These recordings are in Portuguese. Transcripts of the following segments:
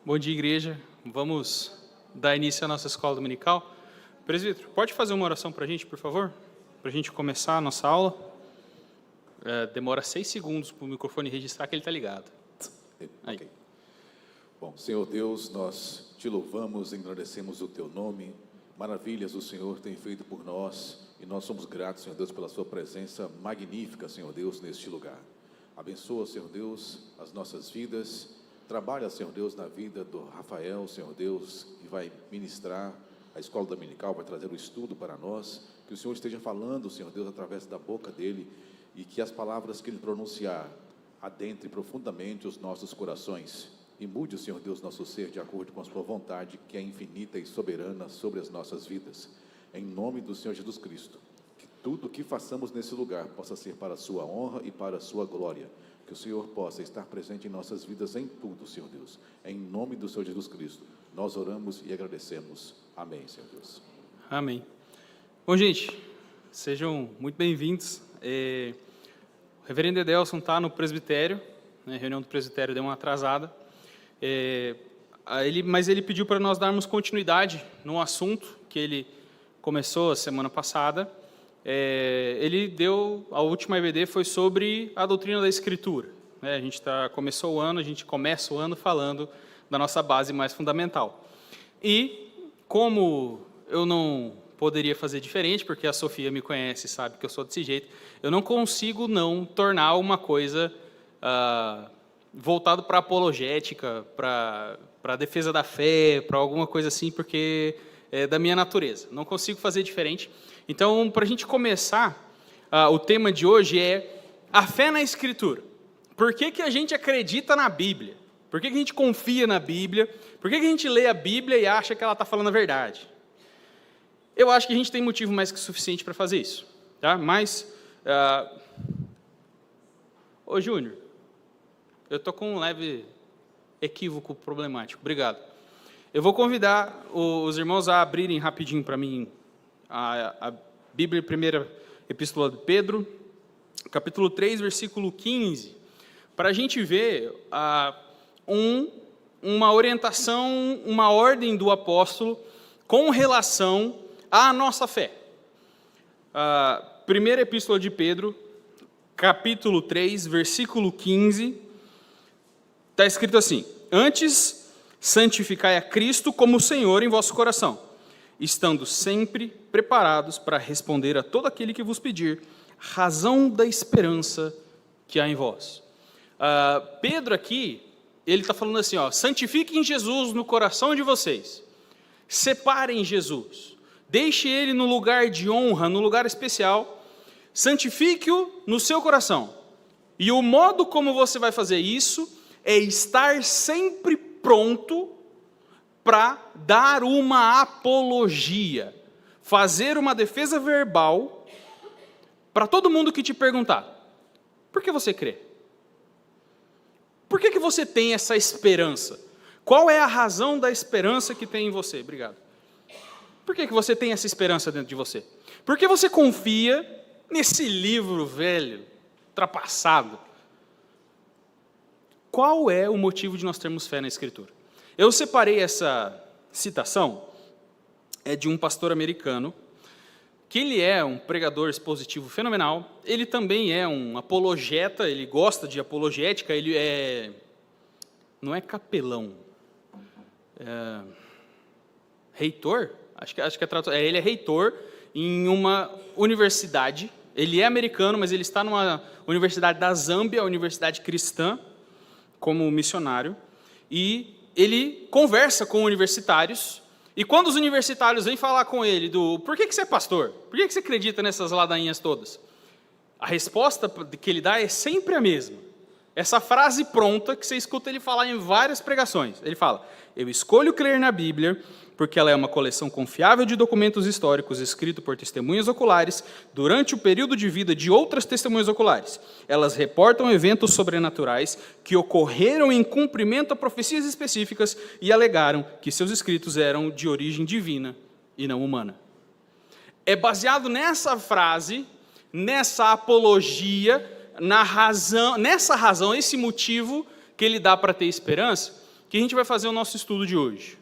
Bom dia, igreja. Vamos dar início à nossa escola dominical. Presbítero, pode fazer uma oração para a gente, por favor? Para a gente começar a nossa aula. Demora 6 segundos para o microfone registrar que ele está ligado. Aí. Okay. Bom, Senhor Deus, nós te louvamos e agradecemos o teu nome. Maravilhas o Senhor tem feito por nós e nós somos gratos, Senhor Deus, pela sua presença magnífica, Senhor Deus, neste lugar. Abençoa, Senhor Deus, as nossas vidas. Trabalha, Senhor Deus, na vida do Rafael, Senhor Deus, que vai ministrar a escola dominical, vai trazer o estudo para nós. Que o Senhor esteja falando, Senhor Deus, através da boca dele e que as palavras que ele pronunciar adentre profundamente os nossos corações e mude, Senhor Deus, nosso ser de acordo com a sua vontade, que é infinita e soberana sobre as nossas vidas. Em nome do Senhor Jesus Cristo, que tudo o que façamos nesse lugar possa ser para a sua honra e para a sua glória. Que o Senhor possa estar presente em nossas vidas em tudo, Senhor Deus. Em nome do Senhor Jesus Cristo, nós oramos e agradecemos. Amém, Senhor Deus. Amém. Bom, gente, sejam muito bem-vindos. O reverendo Edelson está no presbitério, né? A reunião do presbitério deu uma atrasada. Mas ele pediu para nós darmos continuidade num assunto que ele começou a semana passada. A última EBD foi sobre a doutrina da Escritura. A gente começa o ano falando da nossa base mais fundamental. E, como eu não poderia fazer diferente, porque a Sofia me conhece e sabe que eu sou desse jeito, eu não consigo não tornar uma coisa voltada para apologética, para a defesa da fé, para alguma coisa assim, porque é da minha natureza. Não consigo fazer diferente. Então, para a gente começar, o tema de hoje é a fé na Escritura. Por que a gente acredita na Bíblia? Por que a gente confia na Bíblia? Por que a gente lê a Bíblia e acha que ela está falando a verdade? Eu acho que a gente tem motivo mais que suficiente para fazer isso. Tá? Mas, ô Júnior, eu estou com um leve equívoco problemático. Obrigado. Eu vou convidar os irmãos a abrirem rapidinho para mim a Bíblia, primeira epístola de Pedro, capítulo 3, versículo 15, para a gente ver uma orientação, uma ordem do apóstolo com relação à nossa fé. Primeira epístola de Pedro, capítulo 3, versículo 15, está escrito assim: antes, santificai a Cristo como Senhor em vosso coração, estando sempre preparados para responder a todo aquele que vos pedir razão da esperança que há em vós. Pedro aqui, ele está falando assim, santifiquem Jesus no coração de vocês, separem Jesus, deixe ele no lugar de honra, no lugar especial, santifique-o no seu coração. E o modo como você vai fazer isso é estar sempre pronto para dar uma apologia, fazer uma defesa verbal para todo mundo que te perguntar: por que você crê? Por que você tem essa esperança? Qual é a razão da esperança que tem em você? Obrigado. Por que você tem essa esperança dentro de você? Por que você confia nesse livro velho, ultrapassado? Qual é o motivo de nós termos fé na Escritura? Eu separei essa citação, de um pastor americano, que ele é um pregador expositivo fenomenal, ele também é um apologeta, ele gosta de apologética, ele não é capelão, reitor? Acho que é tradução. Ele é reitor em uma universidade, ele é americano, mas ele está numa universidade da Zâmbia, a universidade cristã, como missionário, e ele conversa com universitários, e quando os universitários vêm falar com ele por que você é pastor? Por que você acredita nessas ladainhas todas? A resposta que ele dá é sempre a mesma. Essa frase pronta que você escuta ele falar em várias pregações. Ele fala: eu escolho crer na Bíblia porque ela é uma coleção confiável de documentos históricos escritos por testemunhas oculares durante o período de vida de outras testemunhas oculares. Elas reportam eventos sobrenaturais que ocorreram em cumprimento a profecias específicas e alegaram que seus escritos eram de origem divina e não humana. É baseado nessa frase, nessa apologia, nessa razão, esse motivo que ele dá para ter esperança, que a gente vai fazer o nosso estudo de hoje.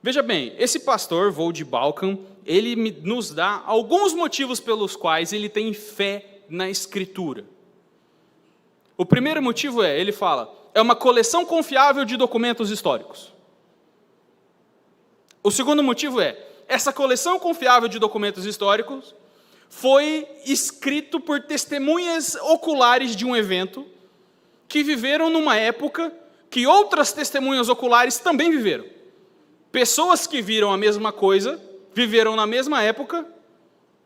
Veja bem, esse pastor, Voddie Baucham, ele nos dá alguns motivos pelos quais ele tem fé na Escritura. O primeiro motivo ele fala, é uma coleção confiável de documentos históricos. O segundo motivo essa coleção confiável de documentos históricos foi escrito por testemunhas oculares de um evento que viveram numa época que outras testemunhas oculares também viveram. Pessoas que viram a mesma coisa, viveram na mesma época,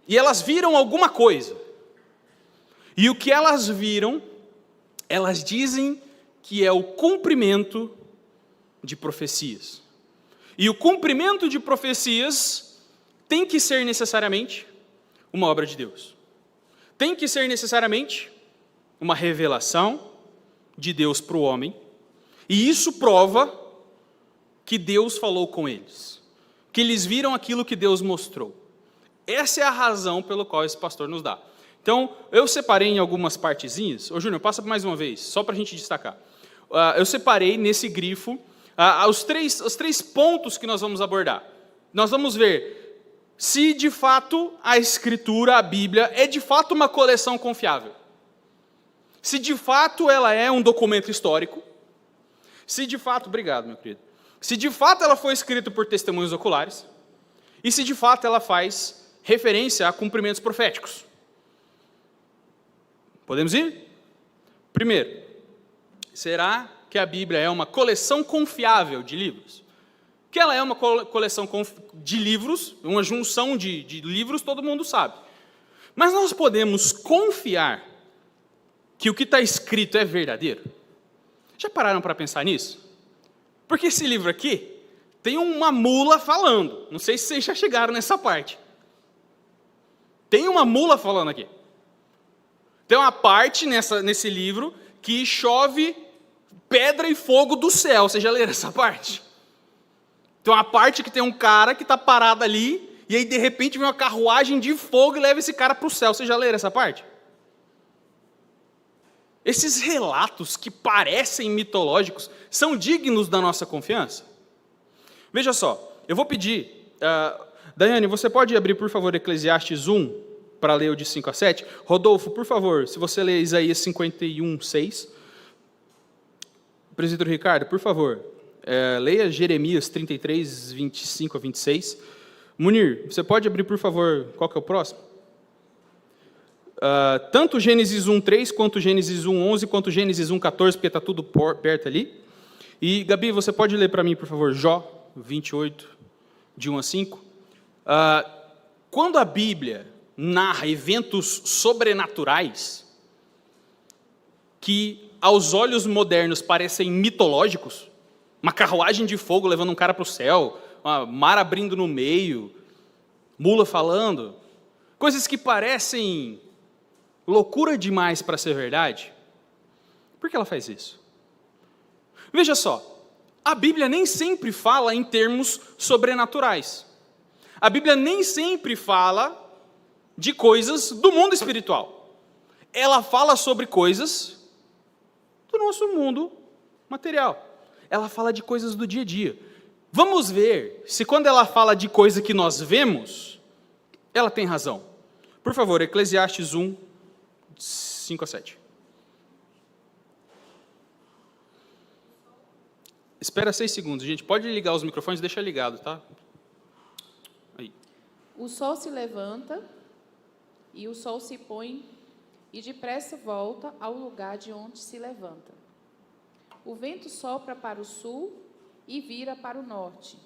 e elas viram alguma coisa. E o que elas viram, elas dizem que é o cumprimento de profecias. E o cumprimento de profecias tem que ser necessariamente uma obra de Deus. Tem que ser necessariamente uma revelação de Deus para o homem. E isso prova que Deus falou com eles, que eles viram aquilo que Deus mostrou. Essa é a razão pela qual esse pastor nos dá. Então, eu separei em algumas partezinhas. Ô Júnior, passa mais uma vez, só para a gente destacar. Eu separei nesse grifo os três pontos que nós vamos abordar. Nós vamos ver se de fato a Escritura, a Bíblia, é de fato uma coleção confiável. Se de fato ela é um documento histórico. Se de fato, obrigado meu querido. Se de fato ela foi escrita por testemunhos oculares, e se de fato ela faz referência a cumprimentos proféticos. Podemos ir? Primeiro, será que a Bíblia é uma coleção confiável de livros? Que ela é uma coleção de livros, uma junção de livros, todo mundo sabe. Mas nós podemos confiar que o que está escrito é verdadeiro? Já pararam para pensar nisso? Porque esse livro aqui tem uma mula falando. Não sei se vocês já chegaram nessa parte. Tem uma mula falando aqui. Tem uma parte nesse livro que chove pedra e fogo do céu. Vocês já leram essa parte? Tem uma parte que tem um cara que está parado ali, e aí de repente vem uma carruagem de fogo e leva esse cara para o céu. Vocês já leram essa parte? Esses relatos que parecem mitológicos são dignos da nossa confiança? Veja só, eu vou pedir... Daiane, você pode abrir, por favor, Eclesiastes 1, para ler o de 5 a 7? Rodolfo, por favor, se você ler Isaías 51, 6. Presbítero Ricardo, por favor, leia Jeremias 33, 25 a 26. Munir, você pode abrir, por favor, qual que é o próximo? Tanto Gênesis 1:3, quanto Gênesis 1:11, quanto Gênesis 1:14, porque está tudo perto ali. E, Gabi, você pode ler para mim, por favor, Jó 28, de 1 a 5. Quando a Bíblia narra eventos sobrenaturais, que aos olhos modernos parecem mitológicos, uma carruagem de fogo levando um cara para o céu, uma mar abrindo no meio, mula falando, coisas que parecem loucura demais para ser verdade. Por que ela faz isso? Veja só, a Bíblia nem sempre fala em termos sobrenaturais. A Bíblia nem sempre fala de coisas do mundo espiritual. Ela fala sobre coisas do nosso mundo material. Ela fala de coisas do dia a dia. Vamos ver se quando ela fala de coisa que nós vemos, ela tem razão. Por favor, Eclesiastes 1, 5 a 7. Espera 6 segundos, gente. Pode ligar os microfones, deixa ligado, tá? Aí. O sol se levanta e o sol se põe e depressa volta ao lugar de onde se levanta. O vento sopra para o sul e vira para o norte.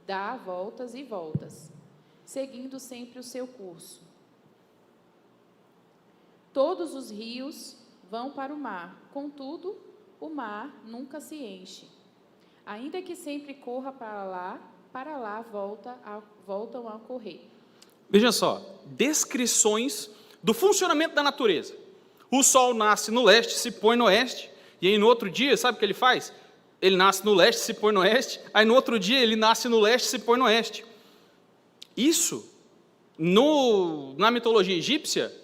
Dá voltas e voltas, seguindo sempre o seu curso. Todos os rios vão para o mar, contudo, o mar nunca se enche. Ainda que sempre corra para lá voltam a correr. Veja só, descrições do funcionamento da natureza. O sol nasce no leste, se põe no oeste, e aí no outro dia, sabe o que ele faz? Ele nasce no leste, se põe no oeste, aí no outro dia ele nasce no leste, se põe no oeste. Isso, na mitologia egípcia,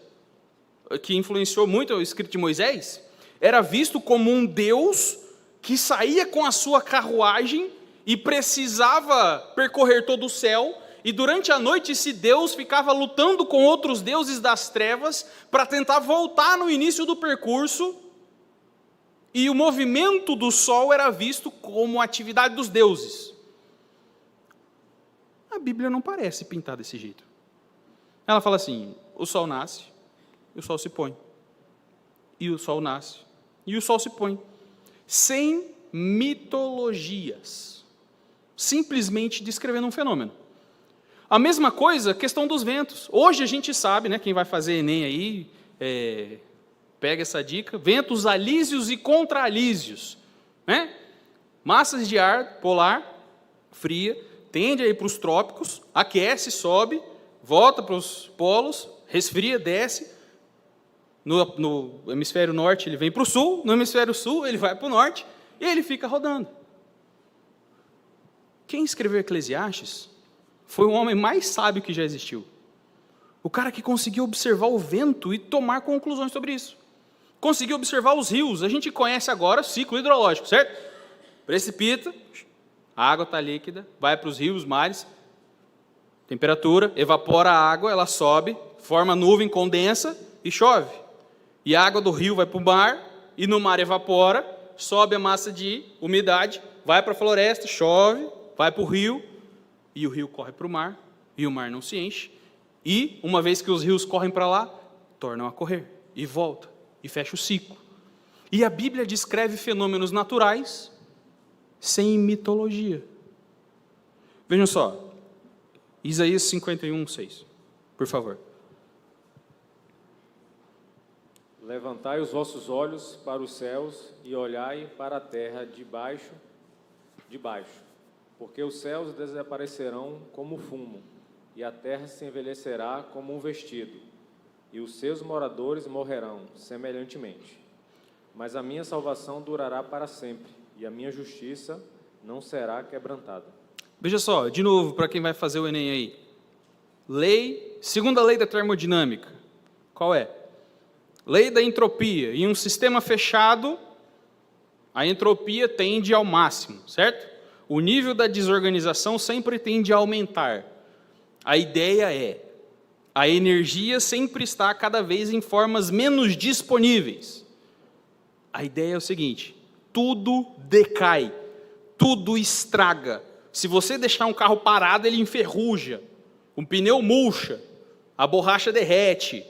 que influenciou muito o escrito de Moisés, era visto como um Deus que saía com a sua carruagem e precisava percorrer todo o céu, e durante a noite esse Deus ficava lutando com outros deuses das trevas para tentar voltar no início do percurso, e o movimento do sol era visto como atividade dos deuses. A Bíblia não parece pintar desse jeito. Ela fala assim: o sol nasce, e o sol se põe. E o sol nasce, e o sol se põe. Sem mitologias. Simplesmente descrevendo um fenômeno. A mesma coisa, a questão dos ventos. Hoje a gente sabe, né, quem vai fazer Enem aí, pega essa dica: ventos alísios e contra-alísios. Né? Massas de ar polar, fria, tende a ir para os trópicos, aquece, sobe, volta para os polos, resfria, desce. No hemisfério norte ele vem para o sul, no hemisfério sul ele vai para o norte, e ele fica rodando. Quem escreveu Eclesiastes foi o homem mais sábio que já existiu. O cara que conseguiu observar o vento e tomar conclusões sobre isso. Conseguiu observar os rios. A gente conhece agora o ciclo hidrológico, certo? Precipita, a água está líquida, vai para os rios, mares, temperatura, evapora a água, ela sobe, forma nuvem, condensa e chove. E a água do rio vai para o mar, e no mar evapora, sobe a massa de umidade, vai para a floresta, chove, vai para o rio, e o rio corre para o mar, e o mar não se enche, e uma vez que os rios correm para lá, tornam a correr, e volta, e fecha o ciclo. E a Bíblia descreve fenômenos naturais sem mitologia. Vejam só, Isaías 51:6, por favor. Levantai os vossos olhos para os céus e olhai para a terra de baixo, porque os céus desaparecerão como fumo, e a terra se envelhecerá como um vestido, e os seus moradores morrerão semelhantemente. Mas a minha salvação durará para sempre, e a minha justiça não será quebrantada. Veja só, de novo, para quem vai fazer o Enem aí. Segunda lei da termodinâmica. Qual é? Lei da entropia. Em um sistema fechado, a entropia tende ao máximo, certo? O nível da desorganização sempre tende a aumentar. A ideia é: a energia sempre está cada vez em formas menos disponíveis. A ideia é o seguinte: tudo decai, tudo estraga. Se você deixar um carro parado, ele enferruja, um pneu murcha, a borracha derrete.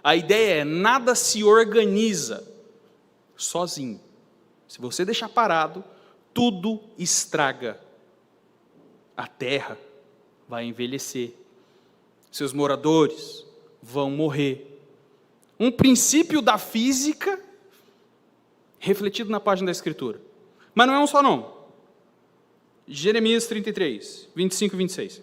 A ideia é: nada se organiza sozinho. Se você deixar parado, tudo estraga. A terra vai envelhecer. Seus moradores vão morrer. Um princípio da física refletido na página da Escritura. Mas não é um só não. Jeremias 33, 25 e 26.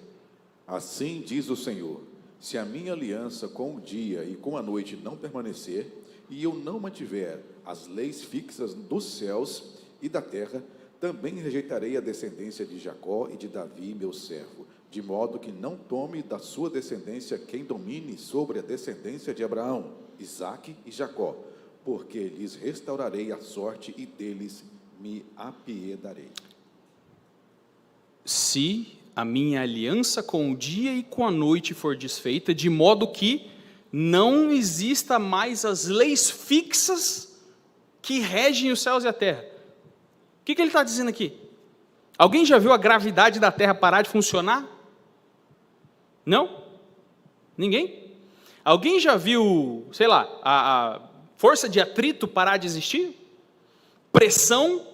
Assim diz o Senhor: se a minha aliança com o dia e com a noite não permanecer, e eu não mantiver as leis fixas dos céus e da terra, também rejeitarei a descendência de Jacó e de Davi, meu servo, de modo que não tome da sua descendência quem domine sobre a descendência de Abraão, Isaque e Jacó, porque lhes restaurarei a sorte e deles me apiedarei. Se a minha aliança com o dia e com a noite for desfeita, de modo que não exista mais as leis fixas que regem os céus e a terra. O que ele está dizendo aqui? Alguém já viu a gravidade da terra parar de funcionar? Não? Ninguém? Alguém já viu, sei lá, a força de atrito parar de existir? Pressão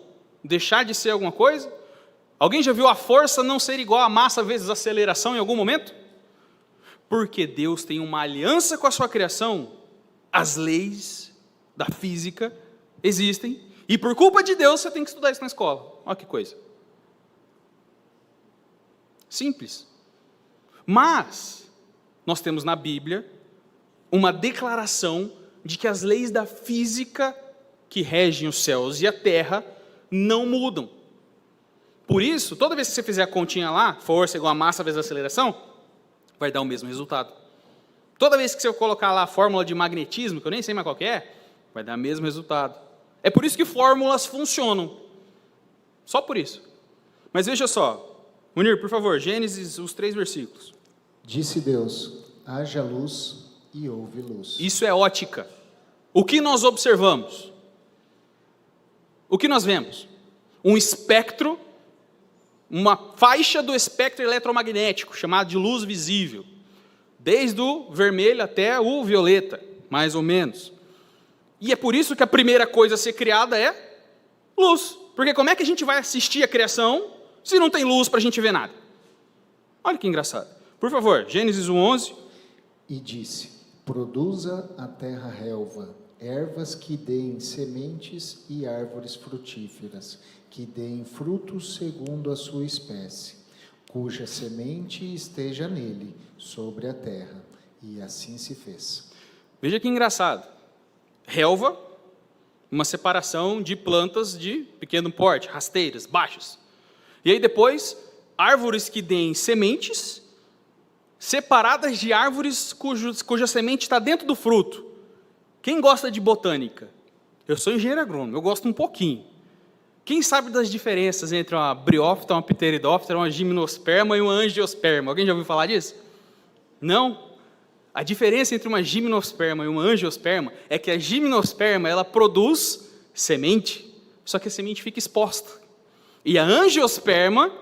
deixar de ser alguma coisa? Alguém já viu a força não ser igual a massa vezes aceleração em algum momento? Porque Deus tem uma aliança com a sua criação, as leis da física existem, e por culpa de Deus você tem que estudar isso na escola. Olha que coisa. Simples. Mas nós temos na Bíblia uma declaração de que as leis da física que regem os céus e a terra não mudam. Por isso, toda vez que você fizer a continha lá, força igual a massa vezes a aceleração, vai dar o mesmo resultado. Toda vez que você colocar lá a fórmula de magnetismo, que eu nem sei mais qual que é, vai dar o mesmo resultado. É por isso que fórmulas funcionam. Só por isso. Mas veja só, Munir, por favor, Gênesis, os 3 versículos. Disse Deus, haja luz e houve luz. Isso é ótica. O que nós observamos? O que nós vemos? Um espectro, uma faixa do espectro eletromagnético, chamado de luz visível. Desde o vermelho até o violeta, mais ou menos. E é por isso que a primeira coisa a ser criada é luz. Porque como é que a gente vai assistir a criação se não tem luz para a gente ver nada? Olha que engraçado. Por favor, Gênesis 1:11. E disse, produza a terra relva, ervas que deem sementes e árvores frutíferas, que deem frutos segundo a sua espécie, cuja semente esteja nele, sobre a terra. E assim se fez. Veja que engraçado. Relva, uma separação de plantas de pequeno porte, rasteiras, baixas. E aí depois, árvores que deem sementes, separadas de árvores cuja semente está dentro do fruto. Quem gosta de botânica? Eu sou engenheiro agrônomo, eu gosto um pouquinho. Quem sabe das diferenças entre uma briófita, uma pteridófita, uma gimnosperma e uma angiosperma? Alguém já ouviu falar disso? Não? A diferença entre uma gimnosperma e uma angiosperma é que a gimnosperma ela produz semente, só que a semente fica exposta. E a angiosperma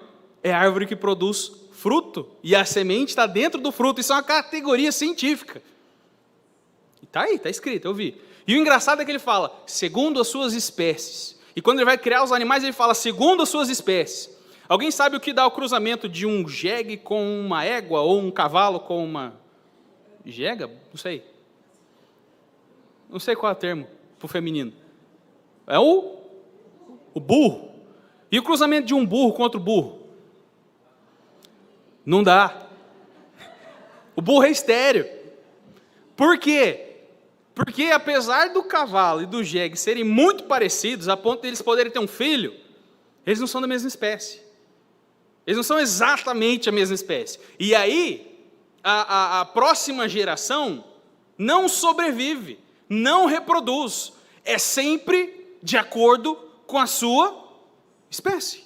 é a árvore que produz fruto, e a semente está dentro do fruto. Isso é uma categoria científica. Está aí, está escrito, eu vi. E o engraçado é que ele fala, segundo as suas espécies. E quando ele vai criar os animais, ele fala, segundo as suas espécies. Alguém sabe o que dá o cruzamento de um jegue com uma égua, ou um cavalo com uma jega? Não sei. Não sei qual é o termo para o feminino. É o burro. E o cruzamento de um burro com outro burro? Não dá. O burro é estéril. Por quê? Porque apesar do cavalo e do jegue serem muito parecidos, a ponto de eles poderem ter um filho, eles não são da mesma espécie. Eles não são exatamente a mesma espécie. E aí, a próxima geração não sobrevive, não reproduz. É sempre de acordo com a sua espécie.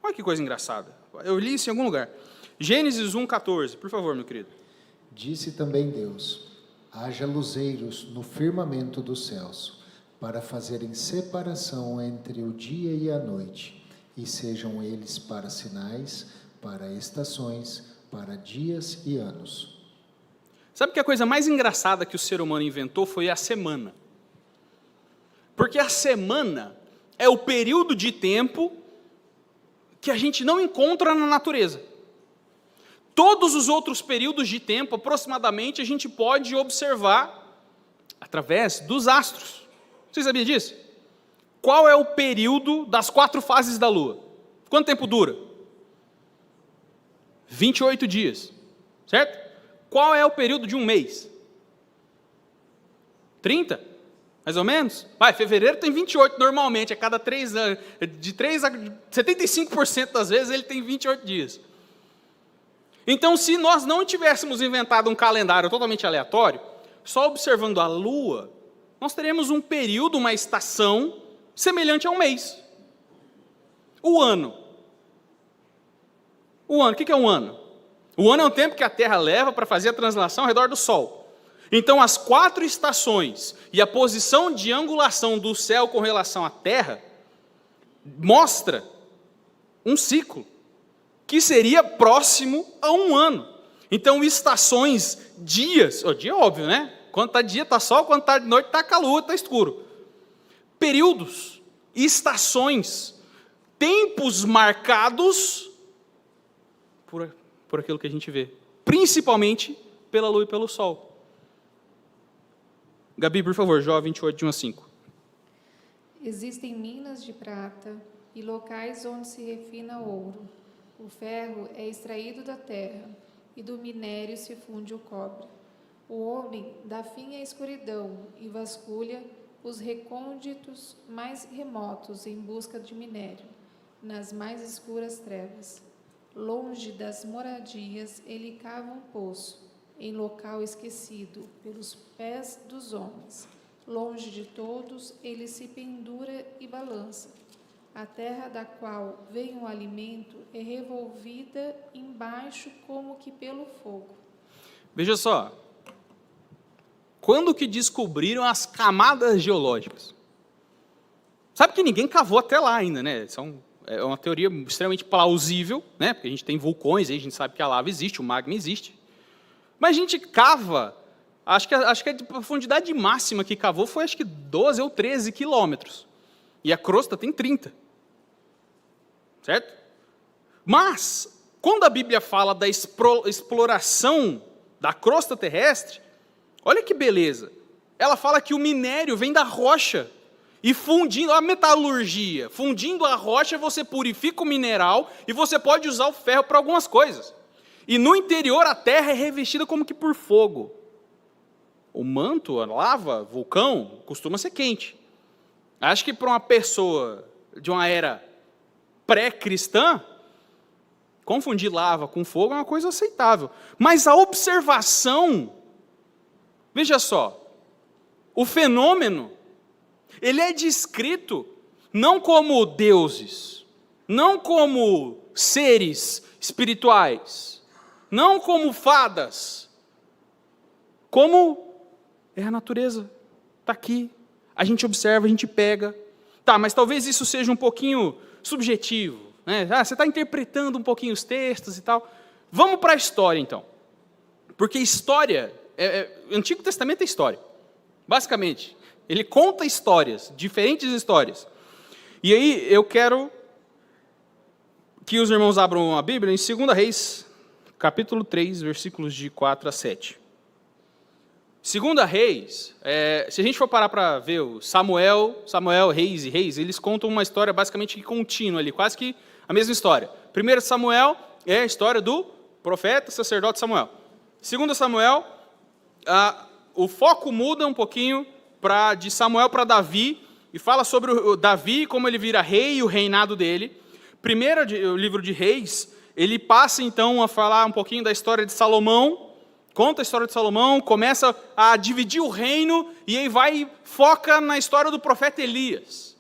Olha que coisa engraçada. Eu li isso em algum lugar. Gênesis 1:14, por favor, meu querido. Disse também Deus, haja luzeiros no firmamento dos céus, para fazerem separação entre o dia e a noite, e sejam eles para sinais, para estações, para dias e anos. Sabe que a coisa mais engraçada que o ser humano inventou foi a semana. Porque a semana é o período de tempo que a gente não encontra na natureza. Todos os outros períodos de tempo, aproximadamente, a gente pode observar através dos astros. Você sabia disso? Qual é o período das 4 fases da Lua? Quanto tempo dura? 28 dias, certo? Qual é o período de um mês? 30, mais ou menos? Fevereiro tem 28 normalmente, a cada 3 anos, de 3 a 75% das vezes ele tem 28 dias. Então, se nós não tivéssemos inventado um calendário totalmente aleatório, só observando a Lua, nós teríamos um período, uma estação, semelhante a um mês. O ano. O que é um ano? O ano é um tempo que a Terra leva para fazer a translação ao redor do Sol. Então, as 4 estações e a posição de angulação do céu com relação à Terra mostra um ciclo que seria próximo a um ano. Então, estações, dias, dia é óbvio, né? Quando está dia está sol, quando está de noite está calor, está escuro. Períodos, estações, tempos marcados por aquilo que a gente vê, principalmente pela lua e pelo sol. Gabi, por favor, Jó 28, de 1 a 5. Existem minas de prata e locais onde se refina ouro. O ferro é extraído da terra, e do minério se funde o cobre. O homem dá fim à escuridão e vasculha os recônditos mais remotos em busca de minério, nas mais escuras trevas. Longe das moradias, ele cava um poço, em local esquecido pelos pés dos homens. Longe de todos, ele se pendura e balança. A terra da qual vem o alimento é revolvida embaixo como que pelo fogo. Veja só. Quando que descobriram as camadas geológicas? Sabe que ninguém cavou até lá ainda, né? É uma teoria extremamente plausível, né? Porque a gente tem vulcões, aí a gente sabe que a lava existe, o magma existe. Mas a gente cava, acho que a profundidade máxima que cavou foi acho que 12 ou 13 quilômetros. E a crosta tem 30. Certo? Mas, quando a Bíblia fala da exploração da crosta terrestre, olha que beleza. Ela fala que o minério vem da rocha. E fundindo, a metalurgia, fundindo a rocha, você purifica o mineral e você pode usar o ferro para algumas coisas. E no interior a terra é revestida como que por fogo. O manto, a lava, vulcão, costuma ser quente. Acho que para uma pessoa de uma era pré-cristã, confundir lava com fogo é uma coisa aceitável. Mas a observação, veja só, o fenômeno, ele é descrito não como deuses, não como seres espirituais, não como fadas, como é a natureza, está aqui, a gente observa, a gente pega. Tá, mas talvez isso seja um pouquinho subjetivo, né? Você está interpretando um pouquinho os textos e tal. Vamos para a história, então. Porque história, o Antigo Testamento é história, basicamente. Ele conta histórias, diferentes histórias. E aí eu quero que os irmãos abram a Bíblia em 2 Reis, capítulo 3, versículos de 4 a 7. 2 Reis, se a gente for parar para ver o Samuel, Reis e Reis, eles contam uma história basicamente contínua ali, quase que a mesma história. 1 Samuel é a história do profeta, sacerdote Samuel. 2 Samuel, o foco muda um pouquinho de Samuel para Davi, e fala sobre o Davi, como ele vira rei e o reinado dele. Primeiro, o livro de Reis, ele passa então a falar um pouquinho da história de Salomão, conta a história de Salomão, começa a dividir o reino, e aí foca na história do profeta Elias.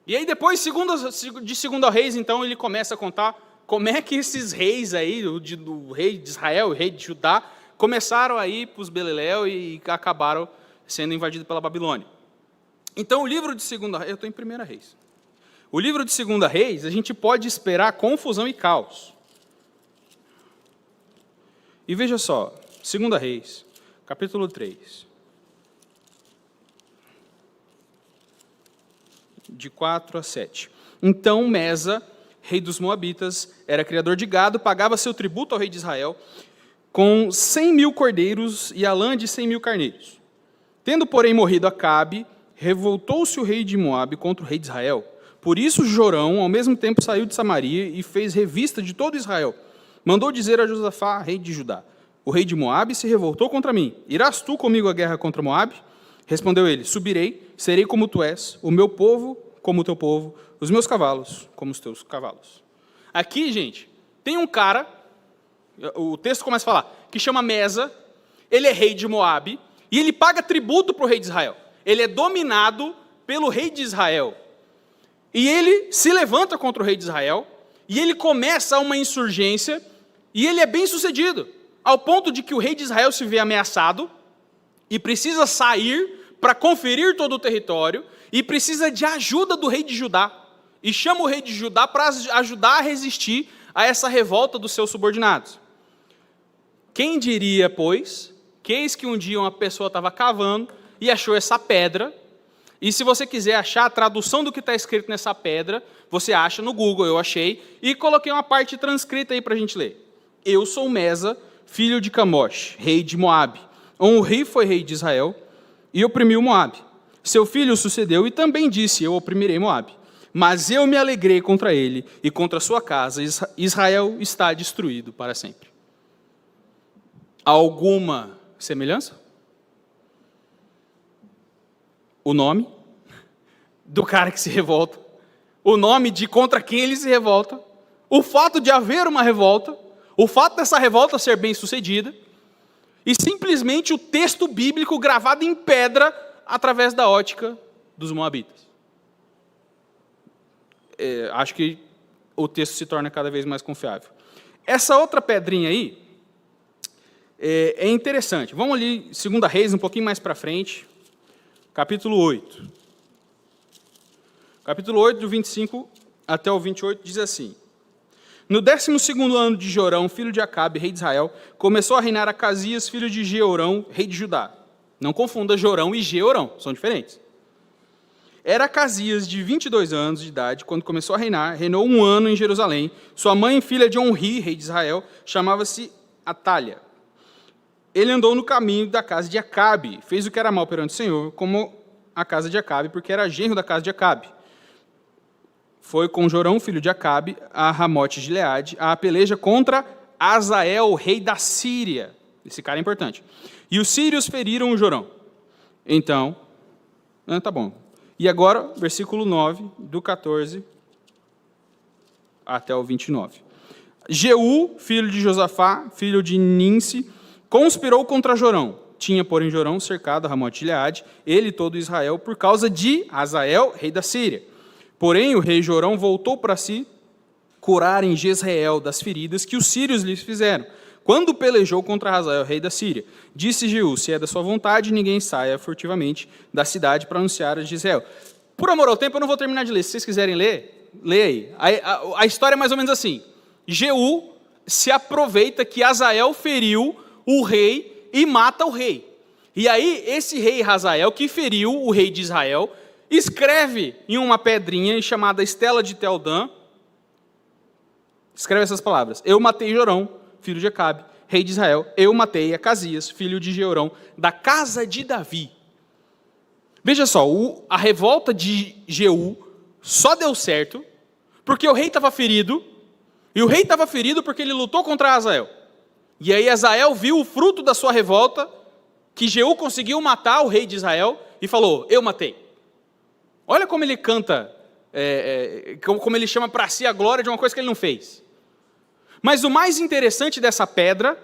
E aí depois, de 2 Reis, então, ele começa a contar como é que esses reis aí, do rei de Israel e o rei de Judá, começaram a ir para os Beleléu e acabaram sendo invadido pela Babilônia. Então, o livro de 2 Reis, eu estou em 1 Reis. O livro de 2 Reis, a gente pode esperar confusão e caos. E veja só, 2 Reis, capítulo 3. De 4 a 7. Então, Mesa, rei dos Moabitas, era criador de gado, pagava seu tributo ao rei de Israel, com 100.000 cordeiros e a lã de 100.000 carneiros. Tendo, porém, morrido Acabe, revoltou-se o rei de Moabe contra o rei de Israel. Por isso, Jorão, ao mesmo tempo, saiu de Samaria e fez revista de todo Israel. Mandou dizer a Josafá, rei de Judá: o rei de Moabe se revoltou contra mim. Irás tu comigo à guerra contra Moabe? Respondeu ele: subirei, serei como tu és, o meu povo como o teu povo, os meus cavalos como os teus cavalos. Aqui, gente, tem um cara, o texto começa a falar, que chama Mesa, ele é rei de Moabe, e ele paga tributo para o rei de Israel. Ele é dominado pelo rei de Israel. E ele se levanta contra o rei de Israel, e ele começa uma insurgência, e ele é bem sucedido, ao ponto de que o rei de Israel se vê ameaçado, e precisa sair para conferir todo o território, e precisa de ajuda do rei de Judá, e chama o rei de Judá para ajudar a resistir a essa revolta dos seus subordinados. Quem diria, pois, que eis que um dia uma pessoa estava cavando e achou essa pedra, e se você quiser achar a tradução do que está escrito nessa pedra, você acha no Google, eu achei, e coloquei uma parte transcrita aí para a gente ler. Eu sou Mesa, filho de Camosh, rei de Moabe. Onri foi rei de Israel e oprimiu Moabe. Seu filho o sucedeu e também disse: eu oprimirei Moabe. Mas eu me alegrei contra ele e contra a sua casa. Israel está destruído para sempre. Alguma semelhança? O nome do cara que se revolta, o nome de contra quem ele se revolta, o fato de haver uma revolta, o fato dessa revolta ser bem sucedida, e simplesmente o texto bíblico gravado em pedra através da ótica dos moabitas. acho que o texto se torna cada vez mais confiável. Essa outra pedrinha aí é interessante. Vamos ali, 2 Reis, um pouquinho mais para frente, capítulo 8. Capítulo 8, do 25 até o 28, diz assim: No 12º ano de Jorão, filho de Acabe, rei de Israel, começou a reinar Acasias, filho de Jeorão, rei de Judá. Não confunda Jorão e Jeorão, são diferentes. Era Acasias de 22 anos de idade, quando começou a reinar, reinou 1 ano em Jerusalém. Sua mãe, filha de Onri, rei de Israel, chamava-se Atália. Ele andou no caminho da casa de Acabe, fez o que era mal perante o Senhor, como a casa de Acabe, porque era genro da casa de Acabe. Foi com Jorão, filho de Acabe, a Ramote de Gileade, a peleja contra Azael, rei da Síria. Esse cara é importante. E os sírios feriram o Jorão. Então, tá bom. E agora, versículo 9, do 14 até o 29. Jeú, filho de Josafá, filho de Ninsi, conspirou contra Jorão. Tinha, porém, Jorão cercado a Ramote de Gileade, ele e todo Israel, por causa de Azael, rei da Síria. Porém, o rei Jorão voltou para si curar em Jezreel das feridas que os sírios lhes fizeram, quando pelejou contra Azael, rei da Síria. Disse Jeú: se é da sua vontade, ninguém saia furtivamente da cidade para anunciar a Jezreel. Por amor ao tempo, eu não vou terminar de ler. Se vocês quiserem ler, leia aí. A história é mais ou menos assim. Jeú se aproveita que Azael feriu o rei e mata o rei. E aí, esse rei Hazael, que feriu o rei de Israel, escreve em uma pedrinha chamada Estela de Teldã, escreve essas palavras: eu matei Jorão, filho de Acabe, rei de Israel, eu matei Acasias, filho de Jeorão, da casa de Davi. Veja só, a revolta de Jeú só deu certo porque o rei estava ferido, e o rei estava ferido porque ele lutou contra Azael. E aí Azael viu o fruto da sua revolta, que Jeú conseguiu matar o rei de Israel, e falou: eu matei. Olha como ele canta, como ele chama para si a glória de uma coisa que ele não fez. Mas o mais interessante dessa pedra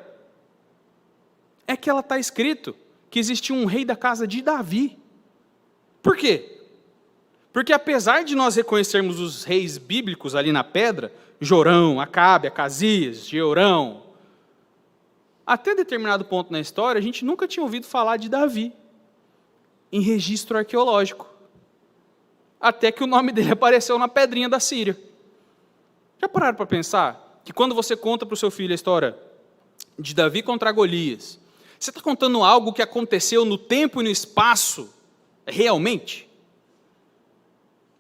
é que ela está escrito que existia um rei da casa de Davi. Por quê? Porque apesar de nós reconhecermos os reis bíblicos ali na pedra, Jorão, Acabe, Acasias, Jeorão, até determinado ponto na história, a gente nunca tinha ouvido falar de Davi em registro arqueológico. Até que o nome dele apareceu na pedrinha da Síria. Já pararam para pensar que quando você conta para o seu filho a história de Davi contra Golias, você está contando algo que aconteceu no tempo e no espaço, realmente?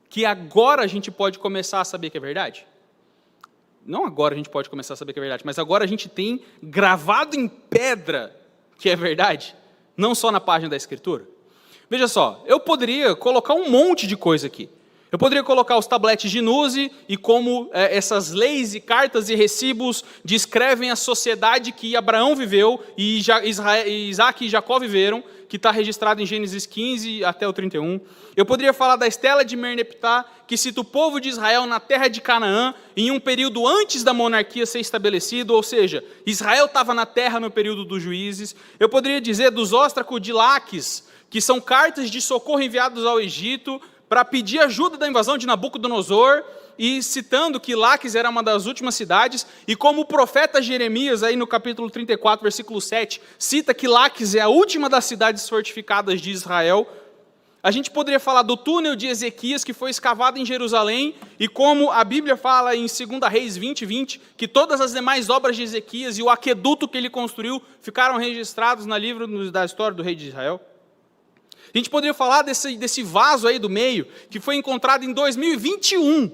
Que agora a gente pode começar a saber que é verdade? Não agora a gente pode começar a saber que é verdade, mas agora a gente tem gravado em pedra que é verdade, não só na página da Escritura. Veja só, eu poderia colocar um monte de coisa aqui. Eu poderia colocar os tabletes de Nuse e como essas leis e cartas e recibos descrevem a sociedade que Abraão viveu e Isaac e Jacó viveram, que está registrado em Gênesis 15 até o 31. Eu poderia falar da Estela de Merneptah, que cita o povo de Israel na terra de Canaã, em um período antes da monarquia ser estabelecido, ou seja, Israel estava na terra no período dos juízes. Eu poderia dizer dos óstracos de Laques, que são cartas de socorro enviadas ao Egito para pedir ajuda da invasão de Nabucodonosor, e citando que Laques era uma das últimas cidades, e como o profeta Jeremias, aí no capítulo 34, versículo 7, cita que Laques é a última das cidades fortificadas de Israel. A gente poderia falar do túnel de Ezequias, que foi escavado em Jerusalém, e como a Bíblia fala em 2 Reis 20, que todas as demais obras de Ezequias e o aqueduto que ele construiu ficaram registrados no livro da história do rei de Israel. A gente poderia falar desse vaso aí do meio, que foi encontrado em 2021,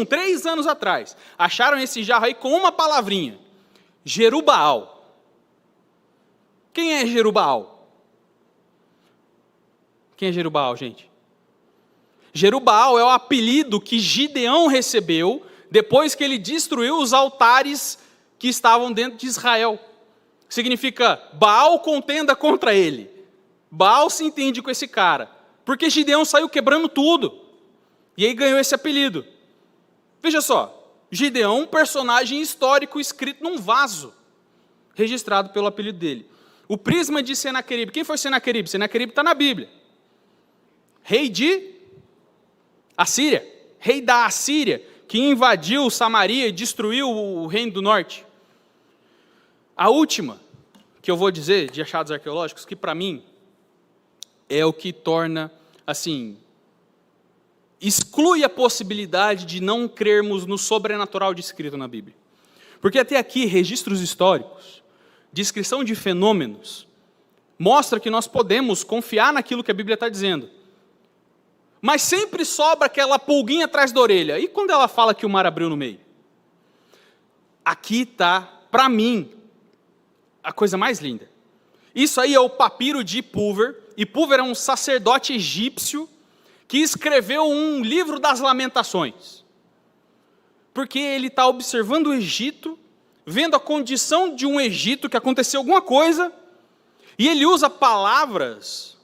3 anos atrás. Acharam esse jarro aí com uma palavrinha: Jerubaal. Quem é Jerubaal? Quem é Jerubaal, gente? Jerubaal é o apelido que Gideão recebeu depois que ele destruiu os altares que estavam dentro de Israel. Significa Baal contenda contra ele. Baal se entende com esse cara, porque Gideão saiu quebrando tudo, e aí ganhou esse apelido. Veja só, Gideão, um personagem histórico escrito num vaso, registrado pelo apelido dele. O prisma de Senaqueribe. Quem foi Senaqueribe? Senaqueribe está na Bíblia. Rei de Assíria. rei da Assíria, que invadiu Samaria e destruiu o reino do norte. A última que eu vou dizer de achados arqueológicos, que para mim é o que torna, assim, exclui a possibilidade de não crermos no sobrenatural descrito na Bíblia. Porque até aqui, registros históricos, descrição de fenômenos, mostra que nós podemos confiar naquilo que a Bíblia está dizendo. Mas sempre sobra aquela pulguinha atrás da orelha. E quando ela fala que o mar abriu no meio? Aqui está, para mim, a coisa mais linda. Isso aí é o papiro de Pulver, e Pulver é um sacerdote egípcio que escreveu um livro das lamentações. Porque ele está observando o Egito, vendo a condição de um Egito, que aconteceu alguma coisa, e ele usa palavras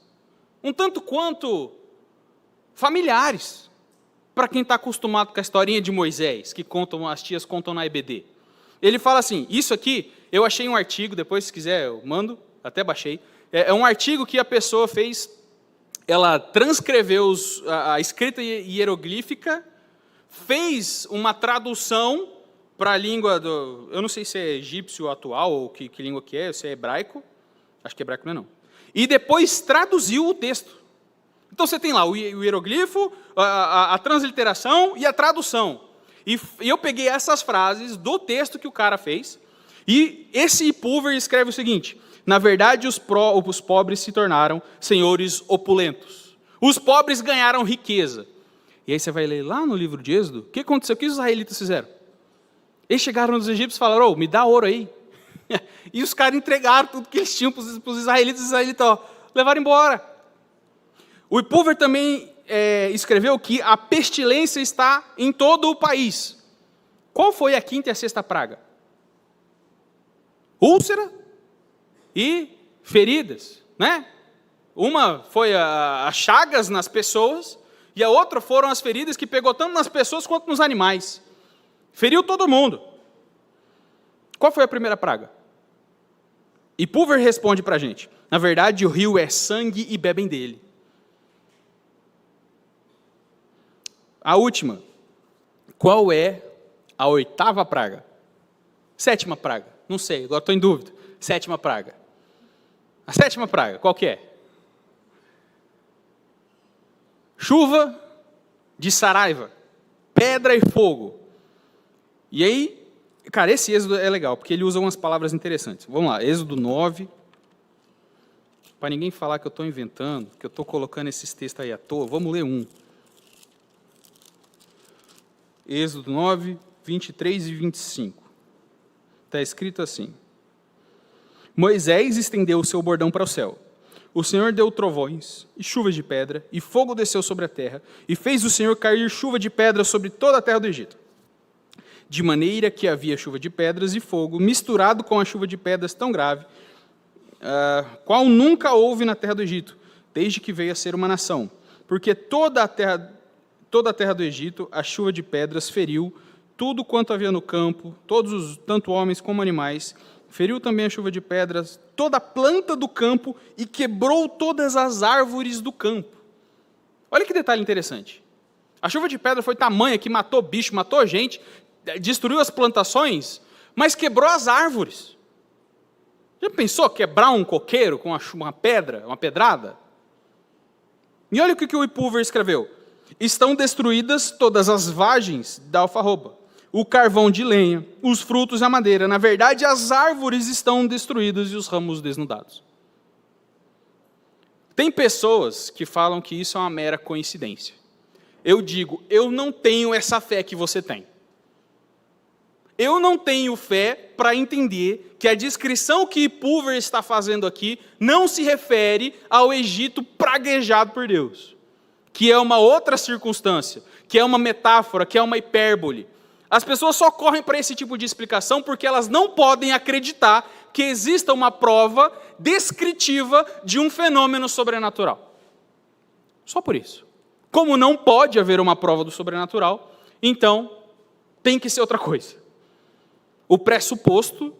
um tanto quanto familiares para quem está acostumado com a historinha de Moisés, que as tias contam na EBD. Ele fala assim, isso aqui, eu achei um artigo, depois se quiser eu mando, até baixei, é um artigo que a pessoa fez, ela transcreveu a escrita hieroglífica, fez uma tradução para a língua eu não sei se é egípcio atual, ou que língua que é, se é hebraico, acho que hebraico não é não, e depois traduziu o texto. Então você tem lá o hieroglifo, a transliteração e a tradução. E eu peguei essas frases do texto que o cara fez, e esse Pulver escreve o seguinte, na verdade os pobres se tornaram senhores opulentos. Os pobres ganharam riqueza. E aí você vai ler lá no livro de Êxodo, o que aconteceu? O que os israelitas fizeram? Eles chegaram nos egípcios e falaram, me dá ouro aí. E os caras entregaram tudo que eles tinham para os israelitas levaram embora. O Pulver também escreveu que a pestilência está em todo o país. Qual foi a quinta e a sexta praga? Úlcera e feridas, né? Uma foi as chagas nas pessoas, e a outra foram as feridas que pegou tanto nas pessoas quanto nos animais. Feriu todo mundo. Qual foi a primeira praga? E Pulver responde para a gente, na verdade o rio é sangue e bebem dele. A última, qual é a oitava praga? Sétima praga, não sei, agora estou em dúvida. Sétima praga. A sétima praga, qual que é? Chuva de Saraiva, pedra e fogo. E aí, cara, esse Êxodo é legal, porque ele usa umas palavras interessantes. Vamos lá, Êxodo 9. Para ninguém falar que eu estou inventando, que eu estou colocando esses textos aí à toa, vamos ler um. Êxodo 9, 23 e 25. Está escrito assim. Moisés estendeu o seu bordão para o céu. O Senhor deu trovões e chuvas de pedra, e fogo desceu sobre a terra, e fez o Senhor cair chuva de pedra sobre toda a terra do Egito. De maneira que havia chuva de pedras e fogo, misturado com a chuva de pedras tão grave, qual nunca houve na terra do Egito, desde que veio a ser uma nação. Porque toda a terra do Egito, a chuva de pedras feriu tudo quanto havia no campo, tanto homens como animais. Feriu também a chuva de pedras toda a planta do campo e quebrou todas as árvores do campo. Olha que detalhe interessante. A chuva de pedra foi tamanha que matou bicho, matou gente, destruiu as plantações, mas quebrou as árvores. Já pensou quebrar um coqueiro com uma pedra, uma pedrada? E olha o que o Pulver escreveu. Estão destruídas todas as vagens da alfarroba, o carvão de lenha, os frutos e a madeira. Na verdade, as árvores estão destruídas e os ramos desnudados. Tem pessoas que falam que isso é uma mera coincidência. Eu digo, eu não tenho essa fé que você tem. Eu não tenho fé para entender que a descrição que Pulver está fazendo aqui não se refere ao Egito praguejado por Deus, que é uma outra circunstância, que é uma metáfora, que é uma hipérbole. As pessoas só correm para esse tipo de explicação porque elas não podem acreditar que exista uma prova descritiva de um fenômeno sobrenatural. Só por isso. Como não pode haver uma prova do sobrenatural, então tem que ser outra coisa. O pressuposto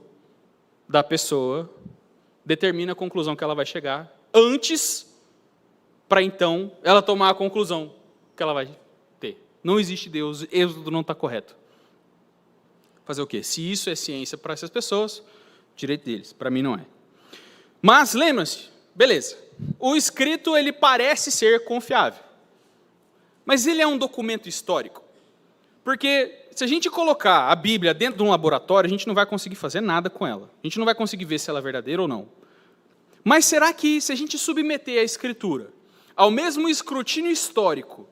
da pessoa determina a conclusão que ela vai chegar antes, para então ela tomar a conclusão que ela vai ter. Não existe Deus, Êxodo não está correto. Fazer o quê? Se isso é ciência para essas pessoas, direito deles, para mim não é. Mas lembra-se, beleza, o escrito ele parece ser confiável, mas ele é um documento histórico, porque se a gente colocar a Bíblia dentro de um laboratório, a gente não vai conseguir fazer nada com ela, a gente não vai conseguir ver se ela é verdadeira ou não. Mas será que se a gente submeter a Escritura ao mesmo escrutínio histórico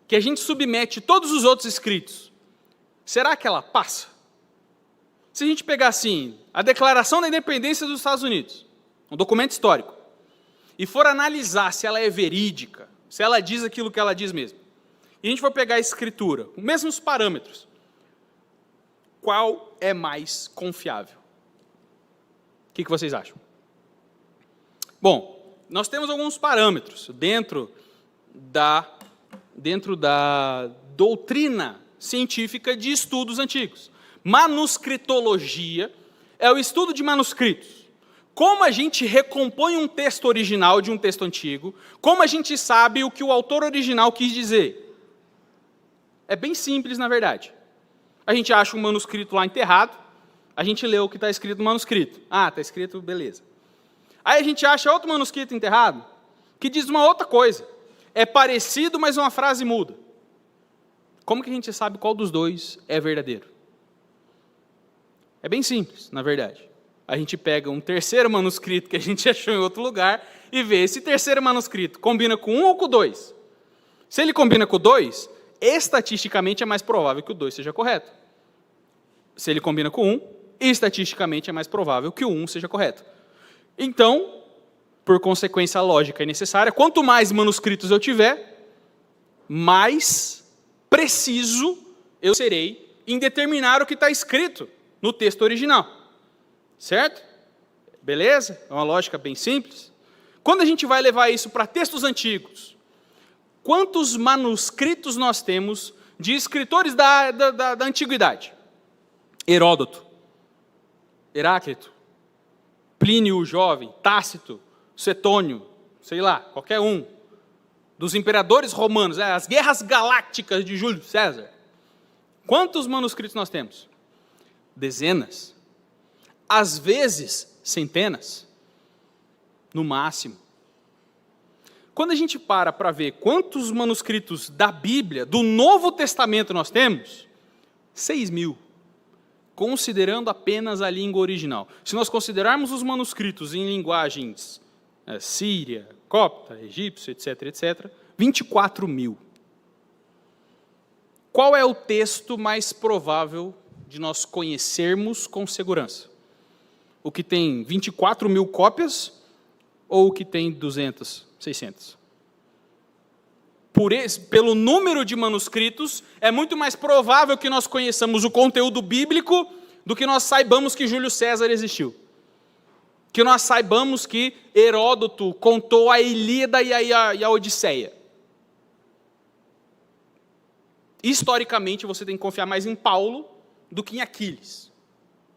que a gente submete todos os outros escritos, será que ela passa? Se a gente pegar assim, a Declaração da Independência dos Estados Unidos, um documento histórico, e for analisar se ela é verídica, se ela diz aquilo que ela diz mesmo, e a gente for pegar a Escritura, com os mesmos parâmetros, qual é mais confiável? O que vocês acham? Bom, nós temos alguns parâmetros dentro da doutrina científica de estudos antigos. Manuscritologia é o estudo de manuscritos. Como a gente recompõe um texto original de um texto antigo, como a gente sabe o que o autor original quis dizer. É bem simples, na verdade. A gente acha um manuscrito lá enterrado, a gente lê o que está escrito no manuscrito. Ah, está escrito, beleza. Aí a gente acha outro manuscrito enterrado, que diz uma outra coisa. É parecido, mas uma frase muda. Como que a gente sabe qual dos dois é verdadeiro? É bem simples, na verdade. A gente pega um terceiro manuscrito que a gente achou em outro lugar e vê esse terceiro manuscrito combina com um ou com dois. Se ele combina com dois, estatisticamente é mais provável que o 2 seja correto. Se ele combina com 1, estatisticamente é mais provável que o 1 seja correto. Então, por consequência lógica e necessária, quanto mais manuscritos eu tiver, mais preciso eu serei em determinar o que está escrito no texto original. Certo? Beleza? É uma lógica bem simples. Quando a gente vai levar isso para textos antigos, quantos manuscritos nós temos de escritores da antiguidade? Heródoto, Heráclito, Plínio o Jovem, Tácito, Suetônio, sei lá, qualquer um. Dos imperadores romanos, as guerras galácticas de Júlio César. Quantos manuscritos nós temos? Dezenas. Às vezes, centenas. No máximo. Quando a gente para ver quantos manuscritos da Bíblia, do Novo Testamento nós temos, 6.000, considerando apenas a língua original. Se nós considerarmos os manuscritos em linguagens síria, copta, egípcio, etc., 24.000. Qual é o texto mais provável de nós conhecermos com segurança? O que tem 24.000 cópias ou o que tem 200, 600? Pelo número de manuscritos, é muito mais provável que nós conheçamos o conteúdo bíblico do que nós saibamos que Júlio César existiu. Que nós saibamos que Heródoto contou a Ilíada e a Odisseia. Historicamente, você tem que confiar mais em Paulo do que em Aquiles.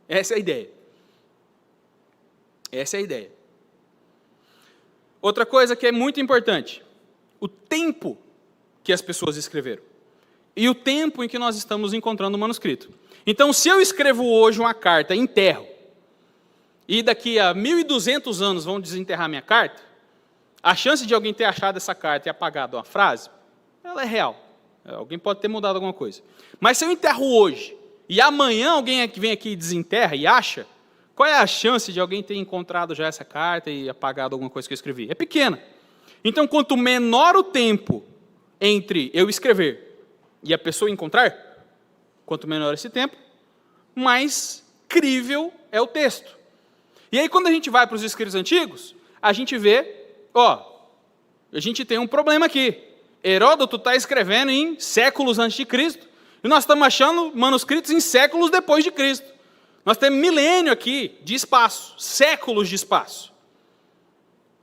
Essa é a ideia. Essa é a ideia. Outra coisa que é muito importante, o tempo que as pessoas escreveram e o tempo em que nós estamos encontrando o manuscrito. Então, se eu escrevo hoje uma carta e enterro, e daqui a 1.200 anos vão desenterrar minha carta, a chance de alguém ter achado essa carta e apagado uma frase, ela é real. Alguém pode ter mudado alguma coisa. Mas se eu enterro hoje, e amanhã alguém vem aqui e desenterra e acha, qual é a chance de alguém ter encontrado já essa carta e apagado alguma coisa que eu escrevi? É pequena. Então, quanto menor o tempo entre eu escrever e a pessoa encontrar, quanto menor esse tempo, mais crível é o texto. E aí, quando a gente vai para os escritos antigos, a gente vê, a gente tem um problema aqui. Heródoto está escrevendo em séculos antes de Cristo, e nós estamos achando manuscritos em séculos depois de Cristo. Nós temos milênio aqui de espaço, séculos de espaço.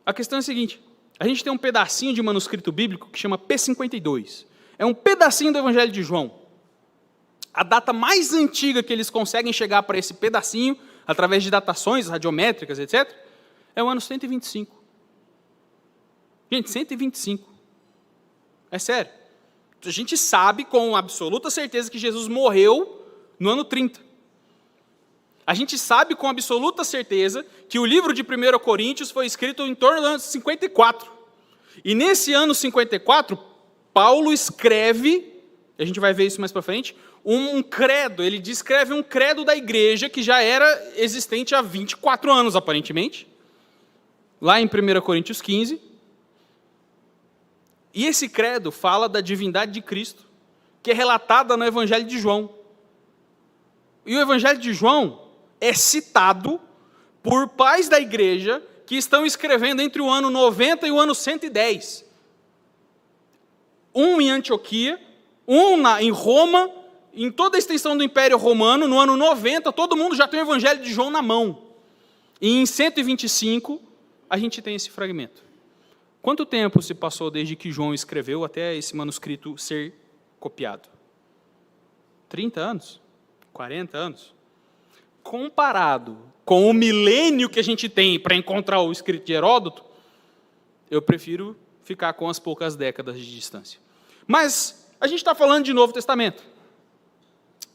A questão é a seguinte, a gente tem um pedacinho de manuscrito bíblico que chama P52. É um pedacinho do Evangelho de João. A data mais antiga que eles conseguem chegar para esse pedacinho, através de datações radiométricas, etc., é o ano 125. Gente, 125. É sério. a gente sabe com absoluta certeza que Jesus morreu no ano 30. A gente sabe com absoluta certeza que o livro de 1 Coríntios foi escrito em torno do ano 54. E nesse ano 54, Paulo escreve, a gente vai ver isso mais para frente, um credo. Ele descreve um credo da igreja que já era existente há 24 anos, aparentemente, lá em 1 Coríntios 15. E esse credo fala da divindade de Cristo, que é relatada no Evangelho de João. E o Evangelho de João é citado por pais da igreja que estão escrevendo entre o ano 90 e o ano 110. Um em Antioquia, em Roma, em toda a extensão do Império Romano, no ano 90, todo mundo já tem o Evangelho de João na mão. E em 125, a gente tem esse fragmento. Quanto tempo se passou desde que João escreveu até esse manuscrito ser copiado? 30 anos? 40 anos? Comparado com o milênio que a gente tem para encontrar o escrito de Heródoto, eu prefiro ficar com as poucas décadas de distância. Mas a gente está falando de Novo Testamento.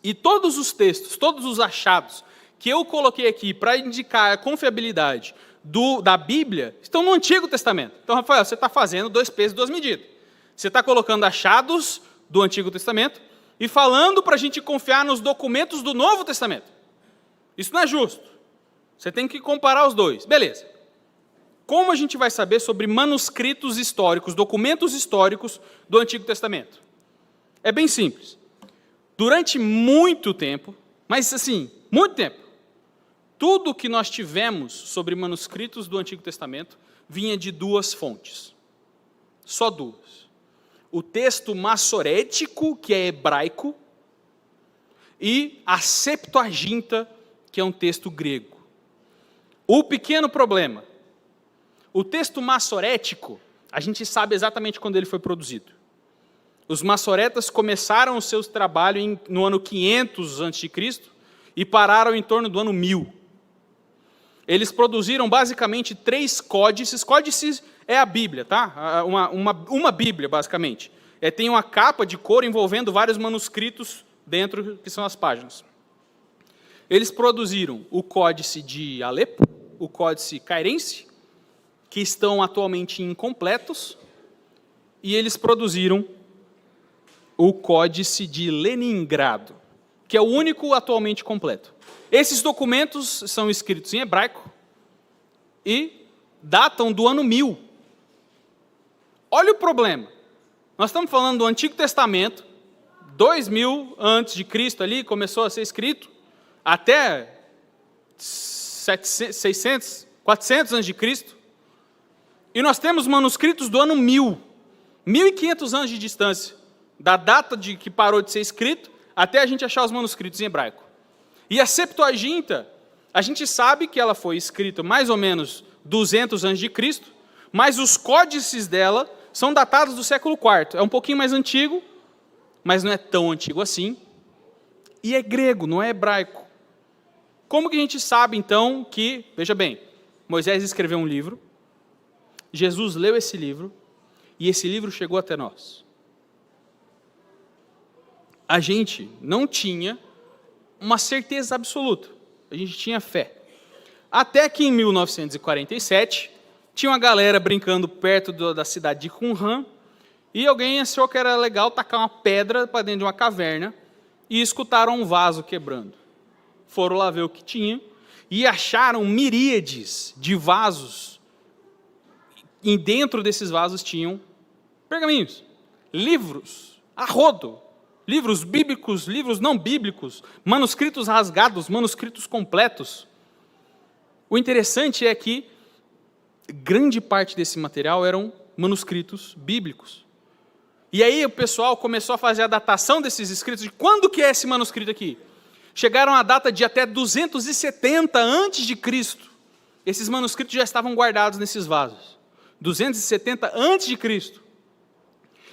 E todos os textos, todos os achados que eu coloquei aqui para indicar a confiabilidade da Bíblia, estão no Antigo Testamento. Então, Rafael, você está fazendo 2 pesos e 2 medidas. Você está colocando achados do Antigo Testamento e falando para a gente confiar nos documentos do Novo Testamento. Isso não é justo. Você tem que comparar os dois. Beleza. Como a gente vai saber sobre manuscritos históricos, documentos históricos do Antigo Testamento? É bem simples. Durante muito tempo, mas assim, muito tempo, tudo que nós tivemos sobre manuscritos do Antigo Testamento vinha de 2 fontes. Só 2. O texto massorético, que é hebraico, e a Septuaginta, que é um texto grego. O pequeno problema, o texto massorético, a gente sabe exatamente quando ele foi produzido. Os massoretas começaram o seu trabalho no ano 500 a.C. e pararam em torno do ano 1000. Eles produziram basicamente 3 códices. Códices é a Bíblia, tá? Uma Bíblia, basicamente. Tem uma capa de couro envolvendo vários manuscritos dentro, que são as páginas. Eles produziram o Códice de Alepo, o Códice Cairense, que estão atualmente incompletos, e eles produziram o Códice de Leningrado, que é o único atualmente completo. Esses documentos são escritos em hebraico e datam do ano 1000. Olha o problema. Nós estamos falando do Antigo Testamento, 2000 antes de Cristo ali, começou a ser escrito, até 600, 400 antes de Cristo. E nós temos manuscritos do ano 1000, 1500 anos de distância, da data de que parou de ser escrito, até a gente achar os manuscritos em hebraico. E a Septuaginta, a gente sabe que ela foi escrita mais ou menos 200 antes de Cristo, mas os códices dela são datados do século IV. É um pouquinho mais antigo, mas não é tão antigo assim. E é grego, não é hebraico. Como que a gente sabe, então, que, veja bem, Moisés escreveu um livro, Jesus leu esse livro, e esse livro chegou até nós. A gente não tinha uma certeza absoluta, a gente tinha fé. Até que em 1947, tinha uma galera brincando perto da cidade de Qumran, e alguém achou que era legal tacar uma pedra para dentro de uma caverna, e escutaram um vaso quebrando. Foram lá ver o que tinha, e acharam miríades de vasos, e dentro desses vasos tinham pergaminhos, livros, a rodo, livros bíblicos, livros não bíblicos, manuscritos rasgados, manuscritos completos. O interessante é que grande parte desse material eram manuscritos bíblicos. E aí o pessoal começou a fazer a datação desses escritos, de quando que é esse manuscrito aqui? Chegaram à data de até 270 antes de Cristo. Esses manuscritos já estavam guardados nesses vasos. 270 antes de Cristo.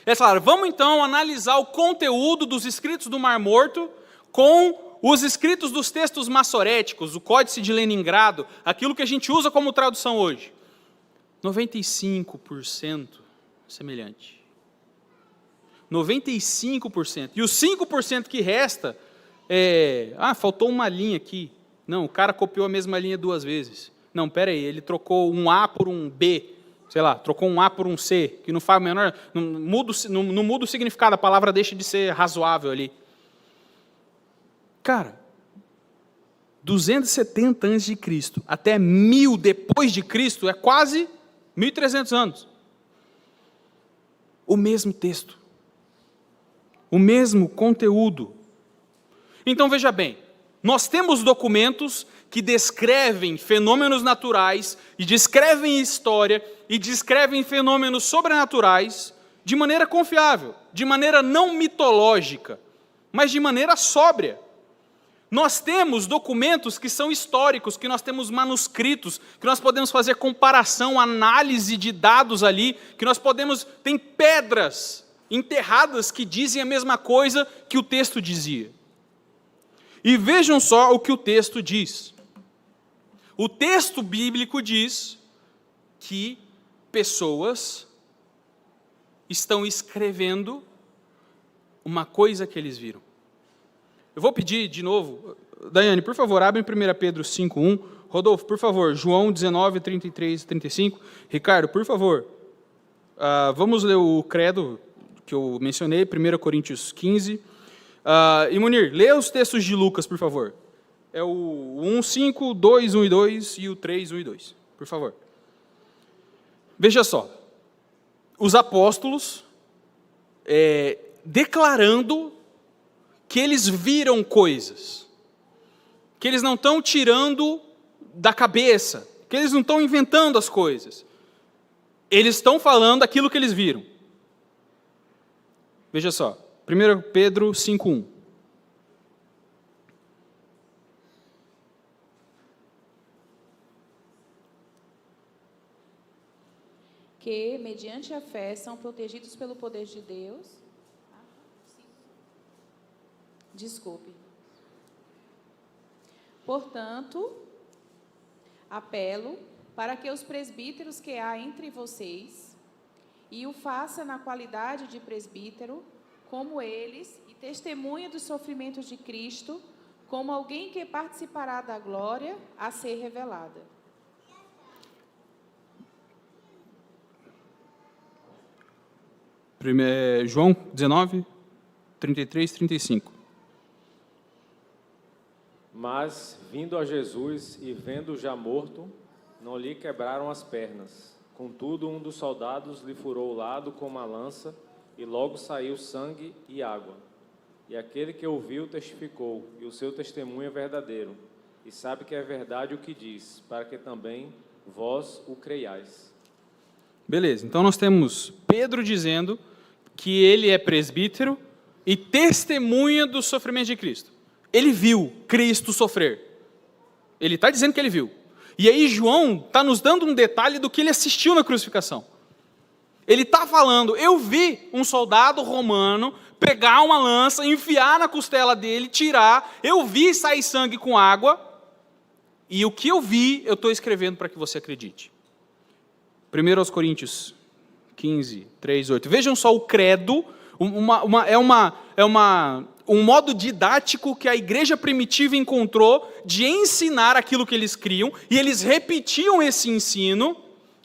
Eles falaram, vamos então analisar o conteúdo dos escritos do Mar Morto com os escritos dos textos massoréticos, o Códice de Leningrado, aquilo que a gente usa como tradução hoje. 95% semelhante. 95%. E os 5% que resta faltou uma linha aqui. Não, o cara copiou a mesma linha 2 vezes. Não, pera aí, ele trocou um A por um B. Sei lá, trocou um A por um C, que não faz o menor... Não muda o significado, a palavra deixa de ser razoável ali. Cara, 270 antes de Cristo até 1000 depois de Cristo é quase 1.300 anos. O mesmo texto. O mesmo conteúdo. Então veja bem, nós temos documentos que descrevem fenômenos naturais e descrevem história e descrevem fenômenos sobrenaturais de maneira confiável, de maneira não mitológica, mas de maneira sóbria. Nós temos documentos que são históricos, que nós temos manuscritos, que nós podemos fazer comparação, análise de dados ali, que nós podemos... Tem pedras enterradas que dizem a mesma coisa que o texto dizia. E vejam só o que o texto diz. O texto bíblico diz que pessoas estão escrevendo uma coisa que eles viram. Eu vou pedir de novo, Daiane, por favor, abre em 1 Pedro 5:1. Rodolfo, por favor, João 19, 33 e 35. Ricardo, por favor, vamos ler o credo que eu mencionei, 1 Coríntios 15. E Munir, lê os textos de Lucas, por favor. É o 1:5, 2:1 e 2 e o 3:1 e 2, por favor. Veja só, os apóstolos declarando que eles viram coisas, que eles não estão tirando da cabeça, que eles não estão inventando as coisas. Eles estão falando aquilo que eles viram. Veja só, 1 Pedro 5:1. Que, mediante a fé, são protegidos pelo poder de Deus. Desculpe. Portanto, apelo para que os presbíteros que há entre vocês, e o faça na qualidade de presbítero, como eles, e testemunha dos sofrimentos de Cristo, como alguém que participará da glória a ser revelada. João 19, 33 e 35. Mas, vindo a Jesus e vendo-o já morto, não lhe quebraram as pernas. Contudo, um dos soldados lhe furou o lado com uma lança, e logo saiu sangue e água. E aquele que ouviu testificou, e o seu testemunho é verdadeiro, e sabe que é verdade o que diz, para que também vós o creiais. Beleza, então nós temos Pedro dizendo que ele é presbítero e testemunha do sofrimento de Cristo. Ele viu Cristo sofrer. Ele está dizendo que ele viu. E aí João está nos dando um detalhe do que ele assistiu na crucificação. Ele está falando, eu vi um soldado romano pegar uma lança, enfiar na costela dele, tirar, eu vi sair sangue com água, e o que eu vi, eu estou escrevendo para que você acredite. 1 Coríntios 15, 3, 8. Vejam só o credo, um modo didático que a igreja primitiva encontrou de ensinar aquilo que eles criam, e eles repetiam esse ensino,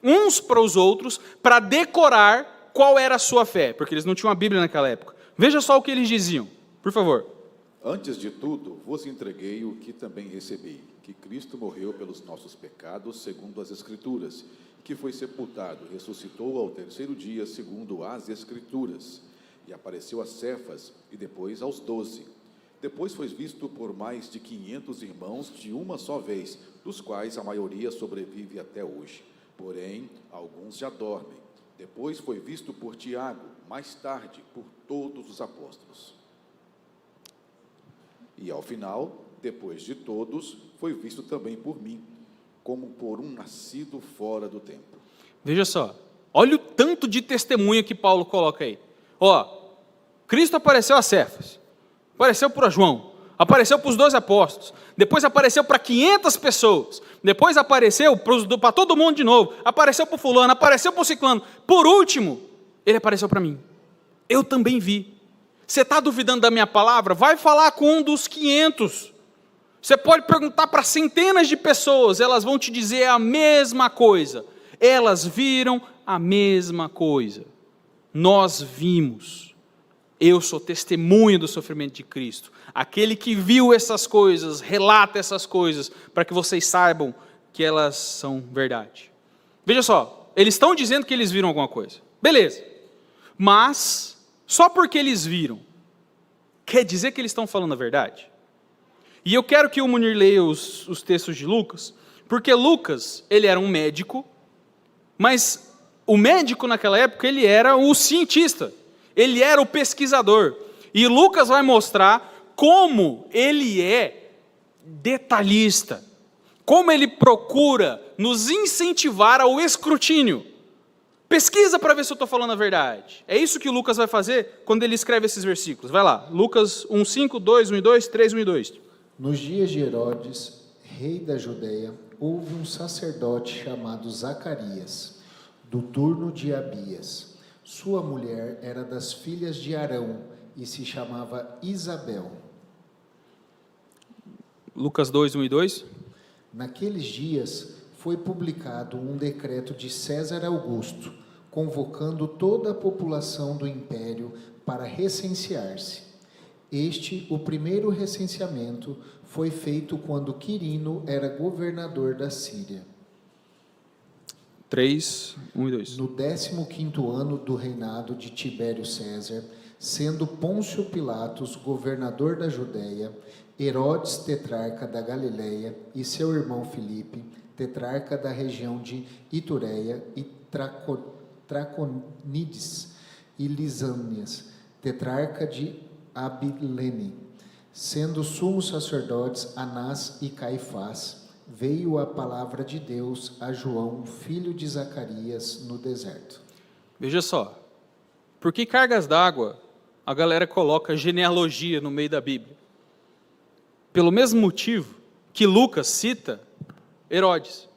uns para os outros, para decorar qual era a sua fé, porque eles não tinham a Bíblia naquela época. Veja só o que eles diziam, por favor. Antes de tudo, vos entreguei o que também recebi, que Cristo morreu pelos nossos pecados, segundo as Escrituras, que foi sepultado, ressuscitou ao terceiro dia, segundo as Escrituras, e apareceu a Cefas, e depois aos 12. Depois foi visto por mais de 500 irmãos de uma só vez, dos quais a maioria sobrevive até hoje. Porém, alguns já dormem. Depois foi visto por Tiago, mais tarde por todos os apóstolos. E ao final, depois de todos, foi visto também por mim, como por um nascido fora do tempo. Veja só, olha o tanto de testemunha que Paulo coloca aí. Cristo apareceu a Cefas, apareceu para João, apareceu para os 12 apóstolos, depois apareceu para 500 pessoas, depois apareceu para todo mundo de novo, apareceu para o fulano, apareceu para o ciclano, por último, ele apareceu para mim. eu também vi. Você está duvidando da minha palavra? Vai falar com um dos 500. Você pode perguntar para centenas de pessoas, elas vão te dizer a mesma coisa. Elas viram a mesma coisa. Nós vimos. Eu sou testemunha do sofrimento de Cristo. Aquele que viu essas coisas, relata essas coisas, para que vocês saibam que elas são verdade. Veja só, eles estão dizendo que eles viram alguma coisa. Beleza. Mas, só porque eles viram, quer dizer que eles estão falando a verdade? E eu quero que o Munir leia os textos de Lucas, porque Lucas, ele era um médico, mas o médico naquela época, ele era o cientista, ele era o pesquisador. E Lucas vai mostrar como ele é detalhista, como ele procura nos incentivar ao escrutínio. Pesquisa para ver se eu estou falando a verdade. É isso que Lucas vai fazer quando ele escreve esses versículos. Vai lá, Lucas 1:5, 2:1-2, 3:1-2. Nos dias de Herodes, rei da Judeia, houve um sacerdote chamado Zacarias, do turno de Abias. Sua mulher era das filhas de Arão e se chamava Isabel. Lucas 2:1-2. Naqueles dias foi publicado um decreto de César Augusto, convocando toda a população do império para recensear-se. O primeiro recenseamento, foi feito quando Quirino era governador da Síria. 3:1-2. No 15º ano do reinado de Tibério César, sendo Pôncio Pilatos governador da Judéia, Herodes tetrarca da Galileia e seu irmão Filipe, tetrarca da região de Itureia e Traconides e Lisânias, tetrarca de Abilene, sendo sumos sacerdotes Anás e Caifás, veio a palavra de Deus a João, filho de Zacarias, no deserto. Veja só, por que cargas d'água a galera coloca genealogia no meio da Bíblia? Pelo mesmo motivo que Lucas cita Herodes.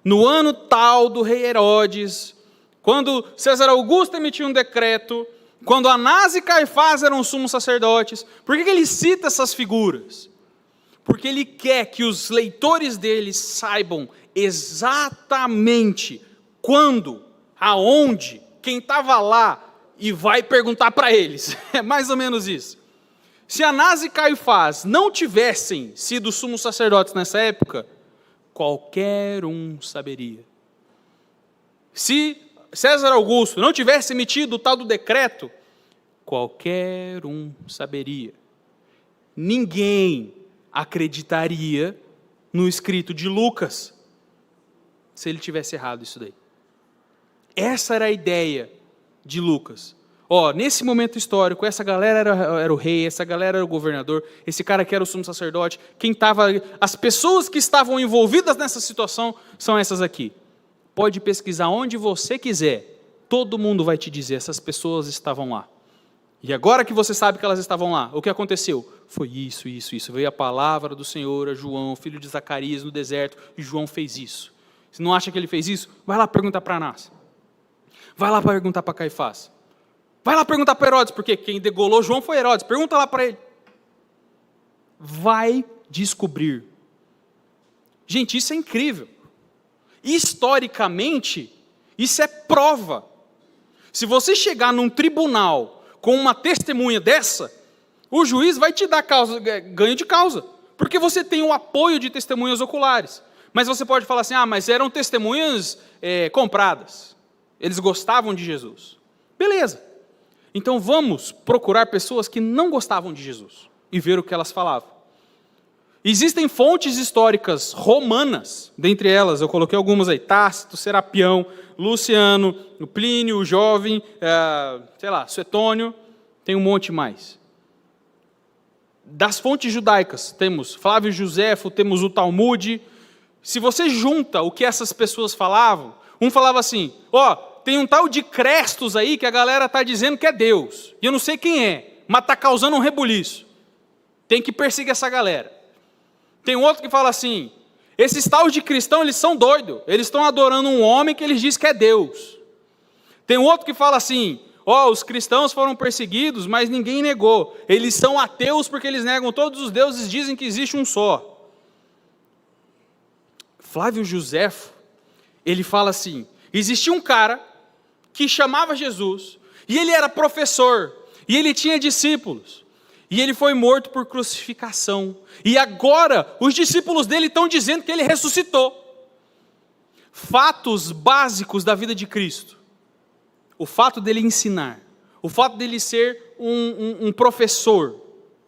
No ano tal do rei Herodes, quando César Augusto emitiu um decreto, quando Anás e Caifás eram sumos sacerdotes, por que ele cita essas figuras? Porque ele quer que os leitores dele saibam exatamente quando, aonde, quem estava lá e vai perguntar para eles. É mais ou menos isso. Se Anás e Caifás não tivessem sido sumos sacerdotes nessa época, qualquer um saberia. Se César Augusto não tivesse emitido o tal do decreto, qualquer um saberia. Ninguém acreditaria no escrito de Lucas se ele tivesse errado isso daí. Essa era a ideia de Lucas. Nesse momento histórico, essa galera era o rei, essa galera era o governador, esse cara que era o sumo sacerdote, as pessoas que estavam envolvidas nessa situação são essas aqui. Pode pesquisar onde você quiser, todo mundo vai te dizer, essas pessoas estavam lá. E agora que você sabe que elas estavam lá, o que aconteceu? Foi isso. Veio a palavra do Senhor a João, filho de Zacarias, no deserto, e João fez isso. Você não acha que ele fez isso? Vai lá perguntar para Anás. Vai lá perguntar para Caifás. Vai lá perguntar para Herodes, porque quem degolou João foi Herodes. Pergunta lá para ele. Vai descobrir. Gente, isso é incrível. Historicamente, isso é prova. Se você chegar num tribunal com uma testemunha dessa, o juiz vai te dar ganho de causa, porque você tem o apoio de testemunhas oculares. Mas você pode falar assim, mas eram testemunhas compradas. Eles gostavam de Jesus. Beleza. Então vamos procurar pessoas que não gostavam de Jesus e ver o que elas falavam. Existem fontes históricas romanas, dentre elas, eu coloquei algumas aí, Tácito, Serapião, Luciano, Plínio, o Jovem, Suetônio, tem um monte mais. Das fontes judaicas, temos Flávio Joséfo, temos o Talmude. Se você junta o que essas pessoas falavam, um falava assim, tem um tal de Crestos aí que a galera está dizendo que é Deus, e eu não sei quem é, mas está causando um rebuliço. Tem que perseguir essa galera. Tem outro que fala assim, esses tais de cristãos, eles são doidos, eles estão adorando um homem que eles dizem que é Deus. Tem outro que fala assim, os cristãos foram perseguidos, mas ninguém negou. Eles são ateus porque eles negam todos os deuses, dizem que existe um só. Flávio Josefo, ele fala assim, existia um cara que chamava Jesus, e ele era professor, e ele tinha discípulos, e ele foi morto por crucificação, e agora os discípulos dele estão dizendo que ele ressuscitou. Fatos básicos da vida de Cristo: o fato dele ensinar, o fato dele ser um professor,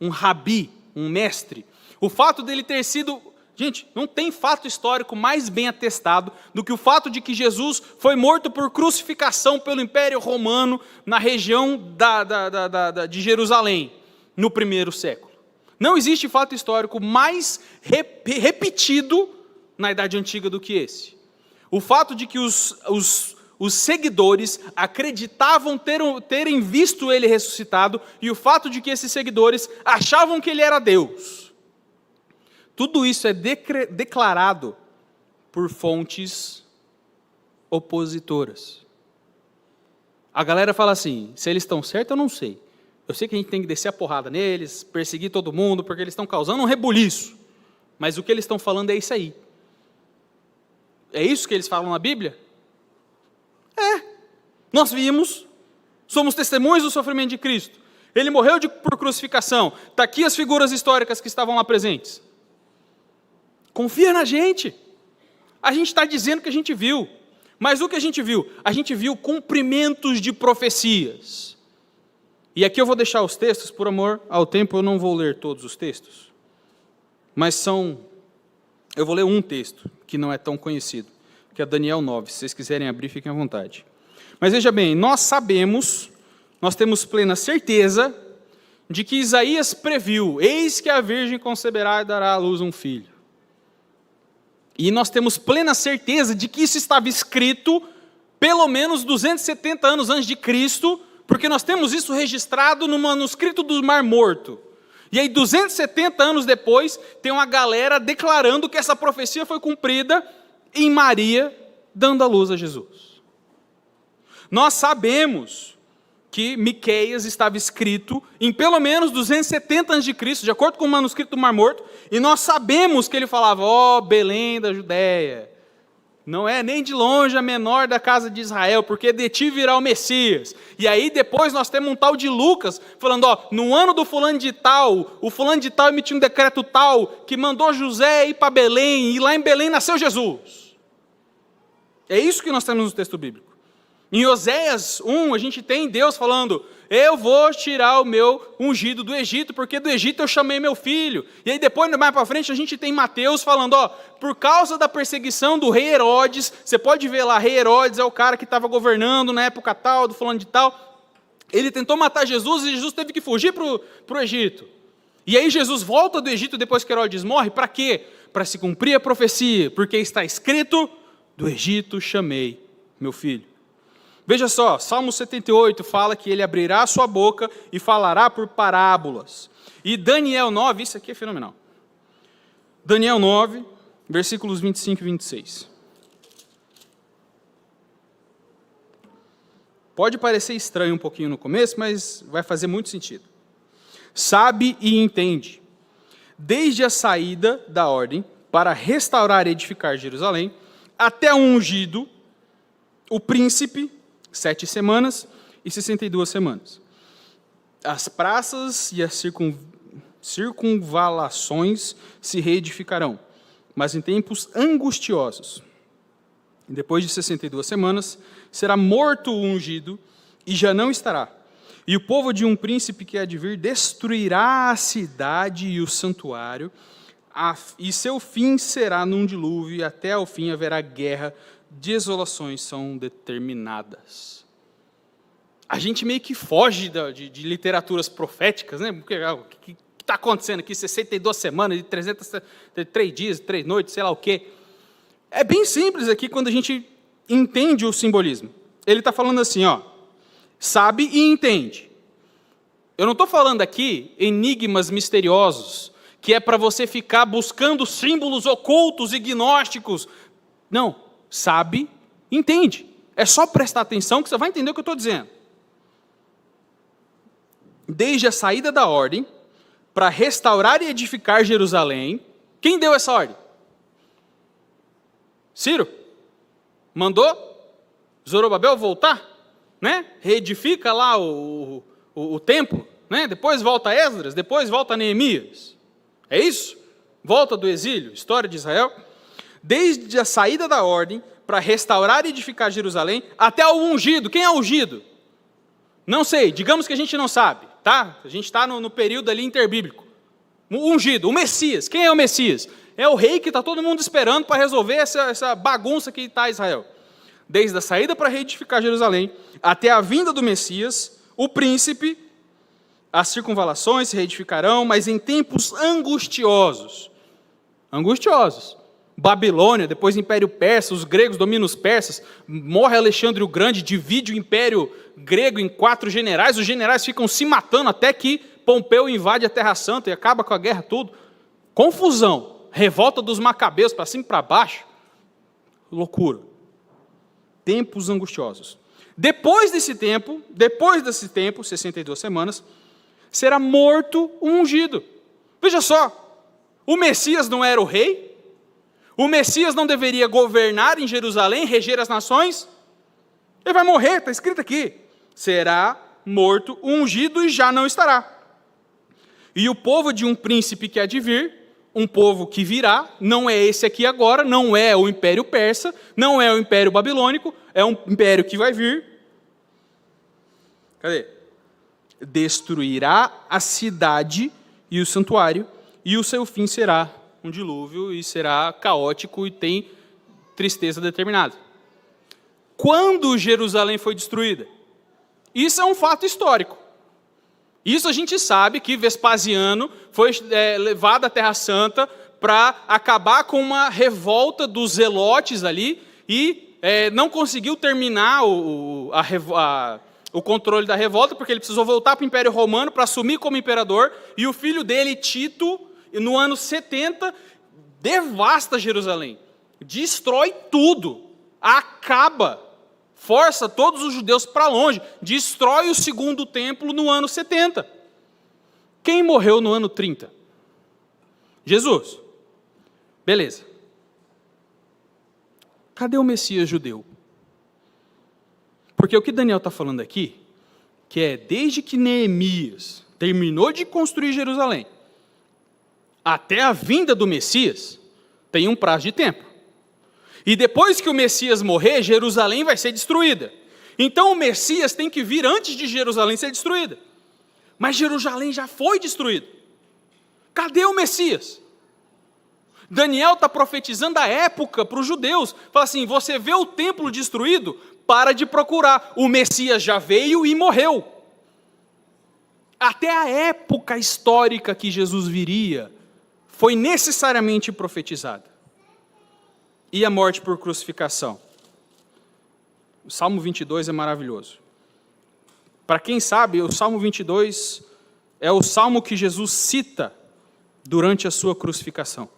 um rabi, um mestre, o fato dele ter sido... Gente, não tem fato histórico mais bem atestado do que o fato de que Jesus foi morto por crucificação pelo Império Romano na região de Jerusalém, no primeiro século. Não existe fato histórico mais repetido na Idade Antiga do que esse. O fato de que os seguidores acreditavam terem visto ele ressuscitado, e o fato de que esses seguidores achavam que ele era Deus. Tudo isso é declarado por fontes opositoras. A galera fala assim, se eles estão certos, eu não sei. Eu sei que a gente tem que descer a porrada neles, perseguir todo mundo, porque eles estão causando um rebuliço. Mas o que eles estão falando é isso aí. É isso que eles falam na Bíblia? Nós vimos, somos testemunhas do sofrimento de Cristo. Ele morreu por crucificação. Está aqui as figuras históricas que estavam lá presentes. Confia na gente. A gente está dizendo que a gente viu. Mas o que a gente viu? A gente viu cumprimentos de profecias. E aqui eu vou deixar os textos, por amor ao tempo, eu não vou ler todos os textos. Mas eu vou ler um texto, que não é tão conhecido, que é Daniel 9. Se vocês quiserem abrir, fiquem à vontade. Mas veja bem, nós temos plena certeza de que Isaías previu, eis que a virgem conceberá e dará à luz um filho. E nós temos plena certeza de que isso estava escrito pelo menos 270 anos antes de Cristo, porque nós temos isso registrado no manuscrito do Mar Morto. E aí 270 anos depois, tem uma galera declarando que essa profecia foi cumprida em Maria, dando à luz a Jesus. Nós sabemos que Miqueias estava escrito em pelo menos 270 a.C., de acordo com o manuscrito do Mar Morto, e nós sabemos que ele falava, Belém da Judéia, não é nem de longe a menor da casa de Israel, porque de ti virá o Messias. E aí depois nós temos um tal de Lucas, falando, no ano do fulano de tal, o fulano de tal emitiu um decreto tal, que mandou José ir para Belém, e lá em Belém nasceu Jesus. É isso que nós temos no texto bíblico. Em Oséias 1, a gente tem Deus falando, eu vou tirar o meu ungido do Egito, porque do Egito eu chamei meu filho. E aí depois, mais para frente, a gente tem Mateus falando, por causa da perseguição do rei Herodes, você pode ver lá, rei Herodes é o cara que estava governando na época tal, do fulano de tal, ele tentou matar Jesus e Jesus teve que fugir para o Egito. E aí Jesus volta do Egito depois que Herodes morre, para quê? Para se cumprir a profecia, porque está escrito, do Egito chamei meu filho. Veja só, Salmo 78 fala que ele abrirá a sua boca e falará por parábolas. E Daniel 9, isso aqui é fenomenal. Daniel 9, versículos 25 e 26. Pode parecer estranho um pouquinho no começo, mas vai fazer muito sentido. Sabe e entende, desde a saída da ordem para restaurar e edificar Jerusalém, até o ungido, o príncipe, 7 semanas e 62 semanas. As praças e as circunvalações se reedificarão, mas em tempos angustiosos. Depois de 62 semanas, será morto o ungido e já não estará. E o povo de um príncipe que há de vir destruirá a cidade e o santuário, e seu fim será num dilúvio, e até ao fim haverá guerra, desolações são determinadas. A gente meio que foge de literaturas proféticas, né? Porque o que está acontecendo aqui? 62 semanas, de 3 dias, 3 noites, sei lá o quê. É bem simples aqui quando a gente entende o simbolismo. Ele está falando assim, sabe e entende. Eu não estou falando aqui enigmas misteriosos, que é para você ficar buscando símbolos ocultos e gnósticos. Não. Sabe, entende. É só prestar atenção que você vai entender o que eu estou dizendo. desde a saída da ordem, para restaurar e edificar Jerusalém. Quem deu essa ordem? Ciro? Mandou Zorobabel voltar? Né? Reedifica lá o templo, né? Depois volta Esdras, depois volta Neemias. É isso? Volta do exílio, história de Israel. Desde a saída da ordem, para restaurar e edificar Jerusalém, até o ungido. Quem é ungido? Não sei, digamos que a gente não sabe, tá? A gente está no período ali interbíblico. O ungido, o Messias. Quem é o Messias? É o rei que está todo mundo esperando para resolver essa bagunça que está Israel. Desde a saída para reedificar Jerusalém, até a vinda do Messias, o príncipe, as circunvalações se reedificarão, mas em tempos angustiosos. Angustiosos. Babilônia, depois Império Persa, os gregos dominam os persas, morre Alexandre o Grande, divide o Império Grego em 4 generais, os generais ficam se matando até que Pompeu invade a Terra Santa e acaba com a guerra tudo. Confusão, revolta dos macabeus para cima e para baixo, loucura. Tempos angustiosos. Depois desse tempo, 62 semanas, será morto o ungido. Veja só, o Messias não era o rei? O Messias não deveria governar em Jerusalém, reger as nações? Ele vai morrer, está escrito aqui. Será morto o ungido e já não estará. E o povo de um príncipe que há de vir, um povo que virá, não é esse aqui agora, não é o Império Persa, não é o Império Babilônico, é um império que vai vir. Cadê? Destruirá a cidade e o santuário, e o seu fim será um dilúvio, e será caótico, e tem tristeza determinada. Quando Jerusalém foi destruída? Isso é um fato histórico. Isso a gente sabe que Vespasiano foi levado à Terra Santa para acabar com uma revolta dos zelotes ali, e não conseguiu terminar o controle da revolta, porque ele precisou voltar para o Império Romano para assumir como imperador, e o filho dele, Tito, no ano 70, devasta Jerusalém, destrói tudo, acaba, força todos os judeus para longe, destrói o segundo templo no ano 70. Quem morreu no ano 30? Jesus. Beleza. Cadê o Messias judeu? Porque o que Daniel está falando aqui, que é desde que Neemias terminou de construir Jerusalém, até a vinda do Messias, tem um prazo de tempo. E depois que o Messias morrer, Jerusalém vai ser destruída. Então o Messias tem que vir antes de Jerusalém ser destruída. Mas Jerusalém já foi destruída. Cadê o Messias? Daniel está profetizando a época para os judeus. Fala assim, você vê o templo destruído? Para de procurar. O Messias já veio e morreu. Até a época histórica que Jesus viria, foi necessariamente profetizada. E a morte por crucificação? O Salmo 22 é maravilhoso. Para quem sabe, o Salmo 22 é o salmo que Jesus cita durante a sua crucificação.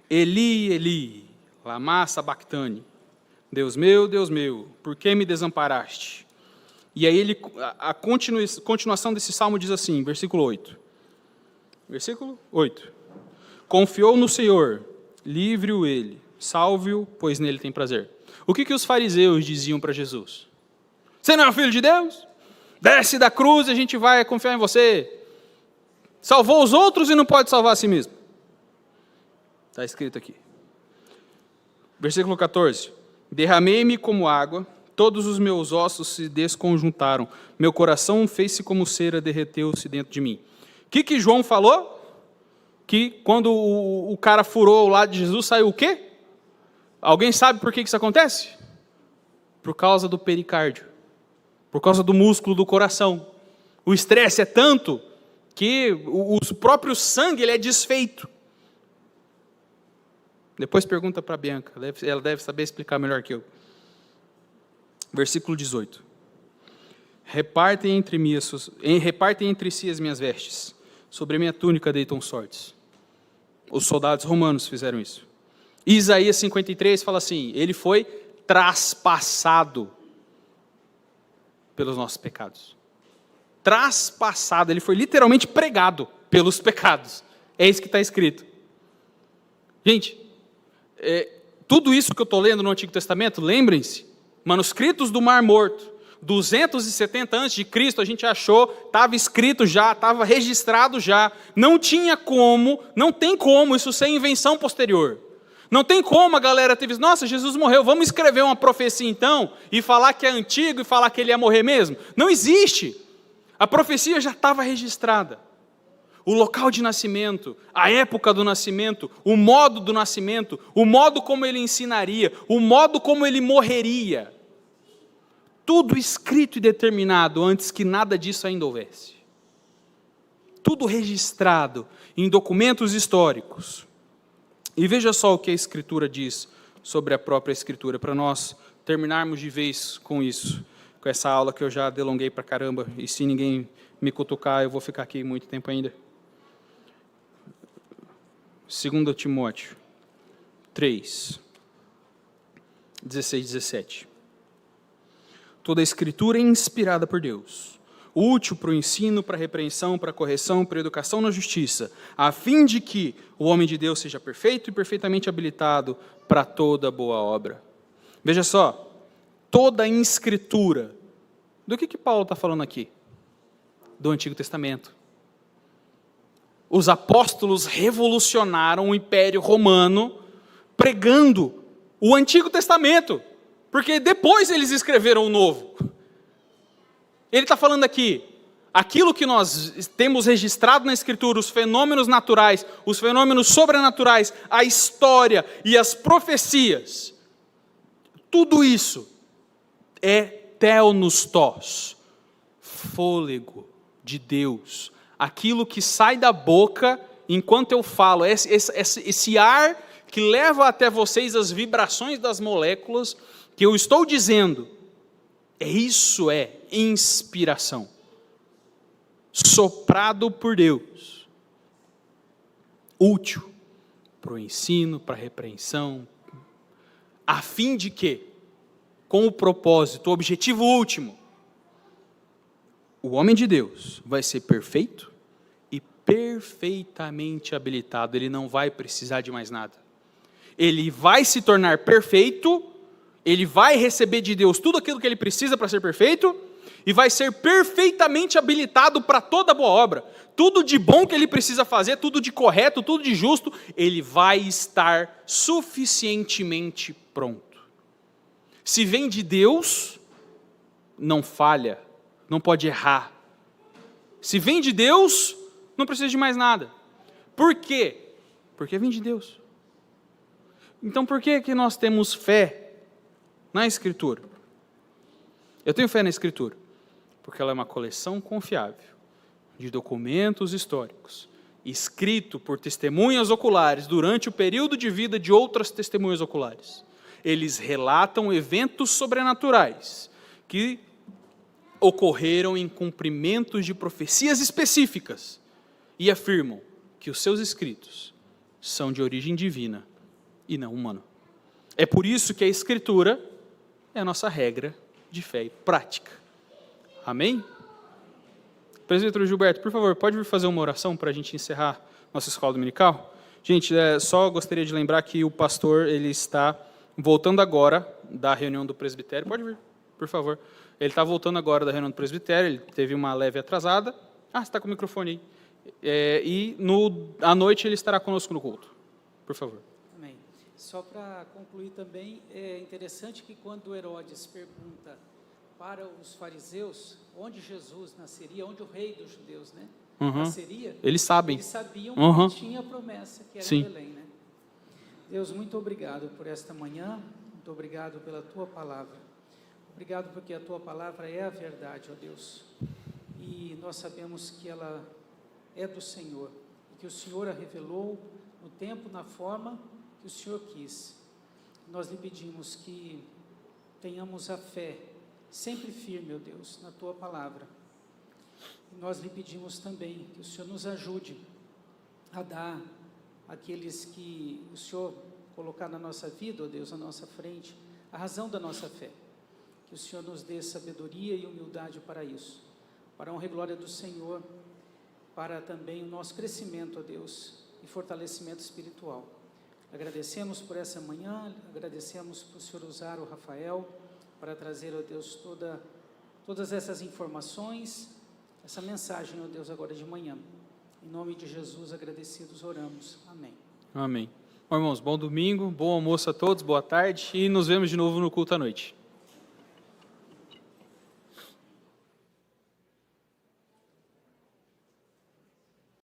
Eli, Eli, lama sabachthani. Deus meu, por que me desamparaste? E aí a continuação desse salmo diz assim, versículo 8. Versículo 8. Confiou no Senhor, livre-o ele, salve-o, pois nele tem prazer. O que os fariseus diziam para Jesus? Você não é o filho de Deus? Desce da cruz e a gente vai confiar em você. Salvou os outros e não pode salvar a si mesmo. Está escrito aqui. Versículo 14. Derramei-me como água, todos os meus ossos se desconjuntaram, meu coração fez-se como cera, derreteu-se dentro de mim. O que João falou? Que quando o cara furou o lado de Jesus, saiu o quê? Alguém sabe por que isso acontece? Por causa do pericárdio. Por causa do músculo do coração. O estresse é tanto que o próprio sangue ele é desfeito. Depois pergunta para a Bianca, ela deve saber explicar melhor que eu. Versículo 18. Repartem entre si as minhas vestes, sobre a minha túnica deitam sortes. Os soldados romanos fizeram isso. Isaías 53 fala assim, ele foi traspassado pelos nossos pecados. traspassado, ele foi literalmente pregado pelos pecados. É isso que está escrito. Gente, tudo isso que eu estou lendo no Antigo Testamento, lembrem-se, manuscritos do Mar Morto, 270 a.C., a gente achou, estava escrito já, estava registrado já, não tem como isso ser invenção posterior. Não tem como a galera ter visto, nossa, Jesus morreu, vamos escrever uma profecia então, e falar que é antigo, e falar que ele ia morrer mesmo. Não existe. A profecia já estava registrada. O local de nascimento, a época do nascimento, o modo do nascimento, o modo como ele ensinaria, o modo como ele morreria. Tudo escrito e determinado antes que nada disso ainda houvesse. Tudo registrado em documentos históricos. E veja só o que a Escritura diz sobre a própria Escritura, para nós terminarmos de vez com isso, com essa aula que eu já delonguei para caramba, e se ninguém me cutucar, eu vou ficar aqui muito tempo ainda. 2 Timóteo 3, 16, 17. Toda a Escritura é inspirada por Deus, útil para o ensino, para a repreensão, para a correção, para a educação na justiça, a fim de que o homem de Deus seja perfeito e perfeitamente habilitado para toda boa obra. Veja só, toda a Escritura. Do que Paulo está falando aqui? Do Antigo Testamento. Os apóstolos revolucionaram o Império Romano pregando o Antigo Testamento, porque depois eles escreveram o Novo. Ele está falando aqui, aquilo que nós temos registrado na Escritura, os fenômenos naturais, os fenômenos sobrenaturais, a história e as profecias, tudo isso é theopneustos, fôlego de Deus, aquilo que sai da boca enquanto eu falo, esse ar que leva até vocês as vibrações das moléculas que eu estou dizendo, isso é inspiração, soprado por Deus, útil para o ensino, para a repreensão, a fim de que, com o propósito, o objetivo último, o homem de Deus vai ser perfeito e perfeitamente habilitado, ele não vai precisar de mais nada. Ele vai se tornar perfeito, ele vai receber de Deus tudo aquilo que ele precisa para ser perfeito, e vai ser perfeitamente habilitado para toda boa obra. Tudo de bom que ele precisa fazer, tudo de correto, tudo de justo, ele vai estar suficientemente pronto. Se vem de Deus, não falha, não pode errar. Se vem de Deus, não precisa de mais nada. Por quê? Porque vem de Deus. Então por que nós temos fé na Escritura? Eu tenho fé na Escritura, porque ela é uma coleção confiável de documentos históricos, escrito por testemunhas oculares durante o período de vida de outras testemunhas oculares. Eles relatam eventos sobrenaturais que ocorreram em cumprimentos de profecias específicas e afirmam que os seus escritos são de origem divina e não humana. É por isso que a Escritura é a nossa regra de fé e prática. Amém? Presbítero Gilberto, por favor, pode vir fazer uma oração para a gente encerrar nossa escola dominical? Gente, só gostaria de lembrar que o pastor, ele está voltando agora da reunião do presbitério. Pode vir, por favor. Ele está voltando agora da reunião do presbitério, ele teve uma leve atrasada. Você está com o microfone aí. À noite ele estará conosco no culto. Por favor. Amém. Só para concluir também, é interessante que quando Herodes pergunta para os fariseus onde Jesus nasceria, onde o rei dos judeus nasceria, eles sabem. Eles sabiam que tinha a promessa, que era Sim. em Belém. Né? Deus, muito obrigado por esta manhã, muito obrigado pela Tua palavra. Obrigado porque a Tua palavra é a verdade, ó Deus. E nós sabemos que ela é do Senhor, e que o Senhor a revelou no tempo, na forma que o Senhor quis. Nós lhe pedimos que tenhamos a fé sempre firme, ó Deus, na Tua palavra. E nós lhe pedimos também que o Senhor nos ajude a dar àqueles que o Senhor colocar na nossa vida, ó Deus, à nossa frente, a razão da nossa fé. Que o Senhor nos dê sabedoria e humildade para isso. para a honra e glória do Senhor, para também o nosso crescimento, ó Deus, e fortalecimento espiritual. Agradecemos por essa manhã, agradecemos por o Senhor usar o Rafael para trazer, ó Deus, todas essas informações, essa mensagem, ó Deus, agora de manhã. Em nome de Jesus, agradecidos, oramos. Amém. Amém. Bom, irmãos, bom domingo, bom almoço a todos, boa tarde e nos vemos de novo no culto à noite.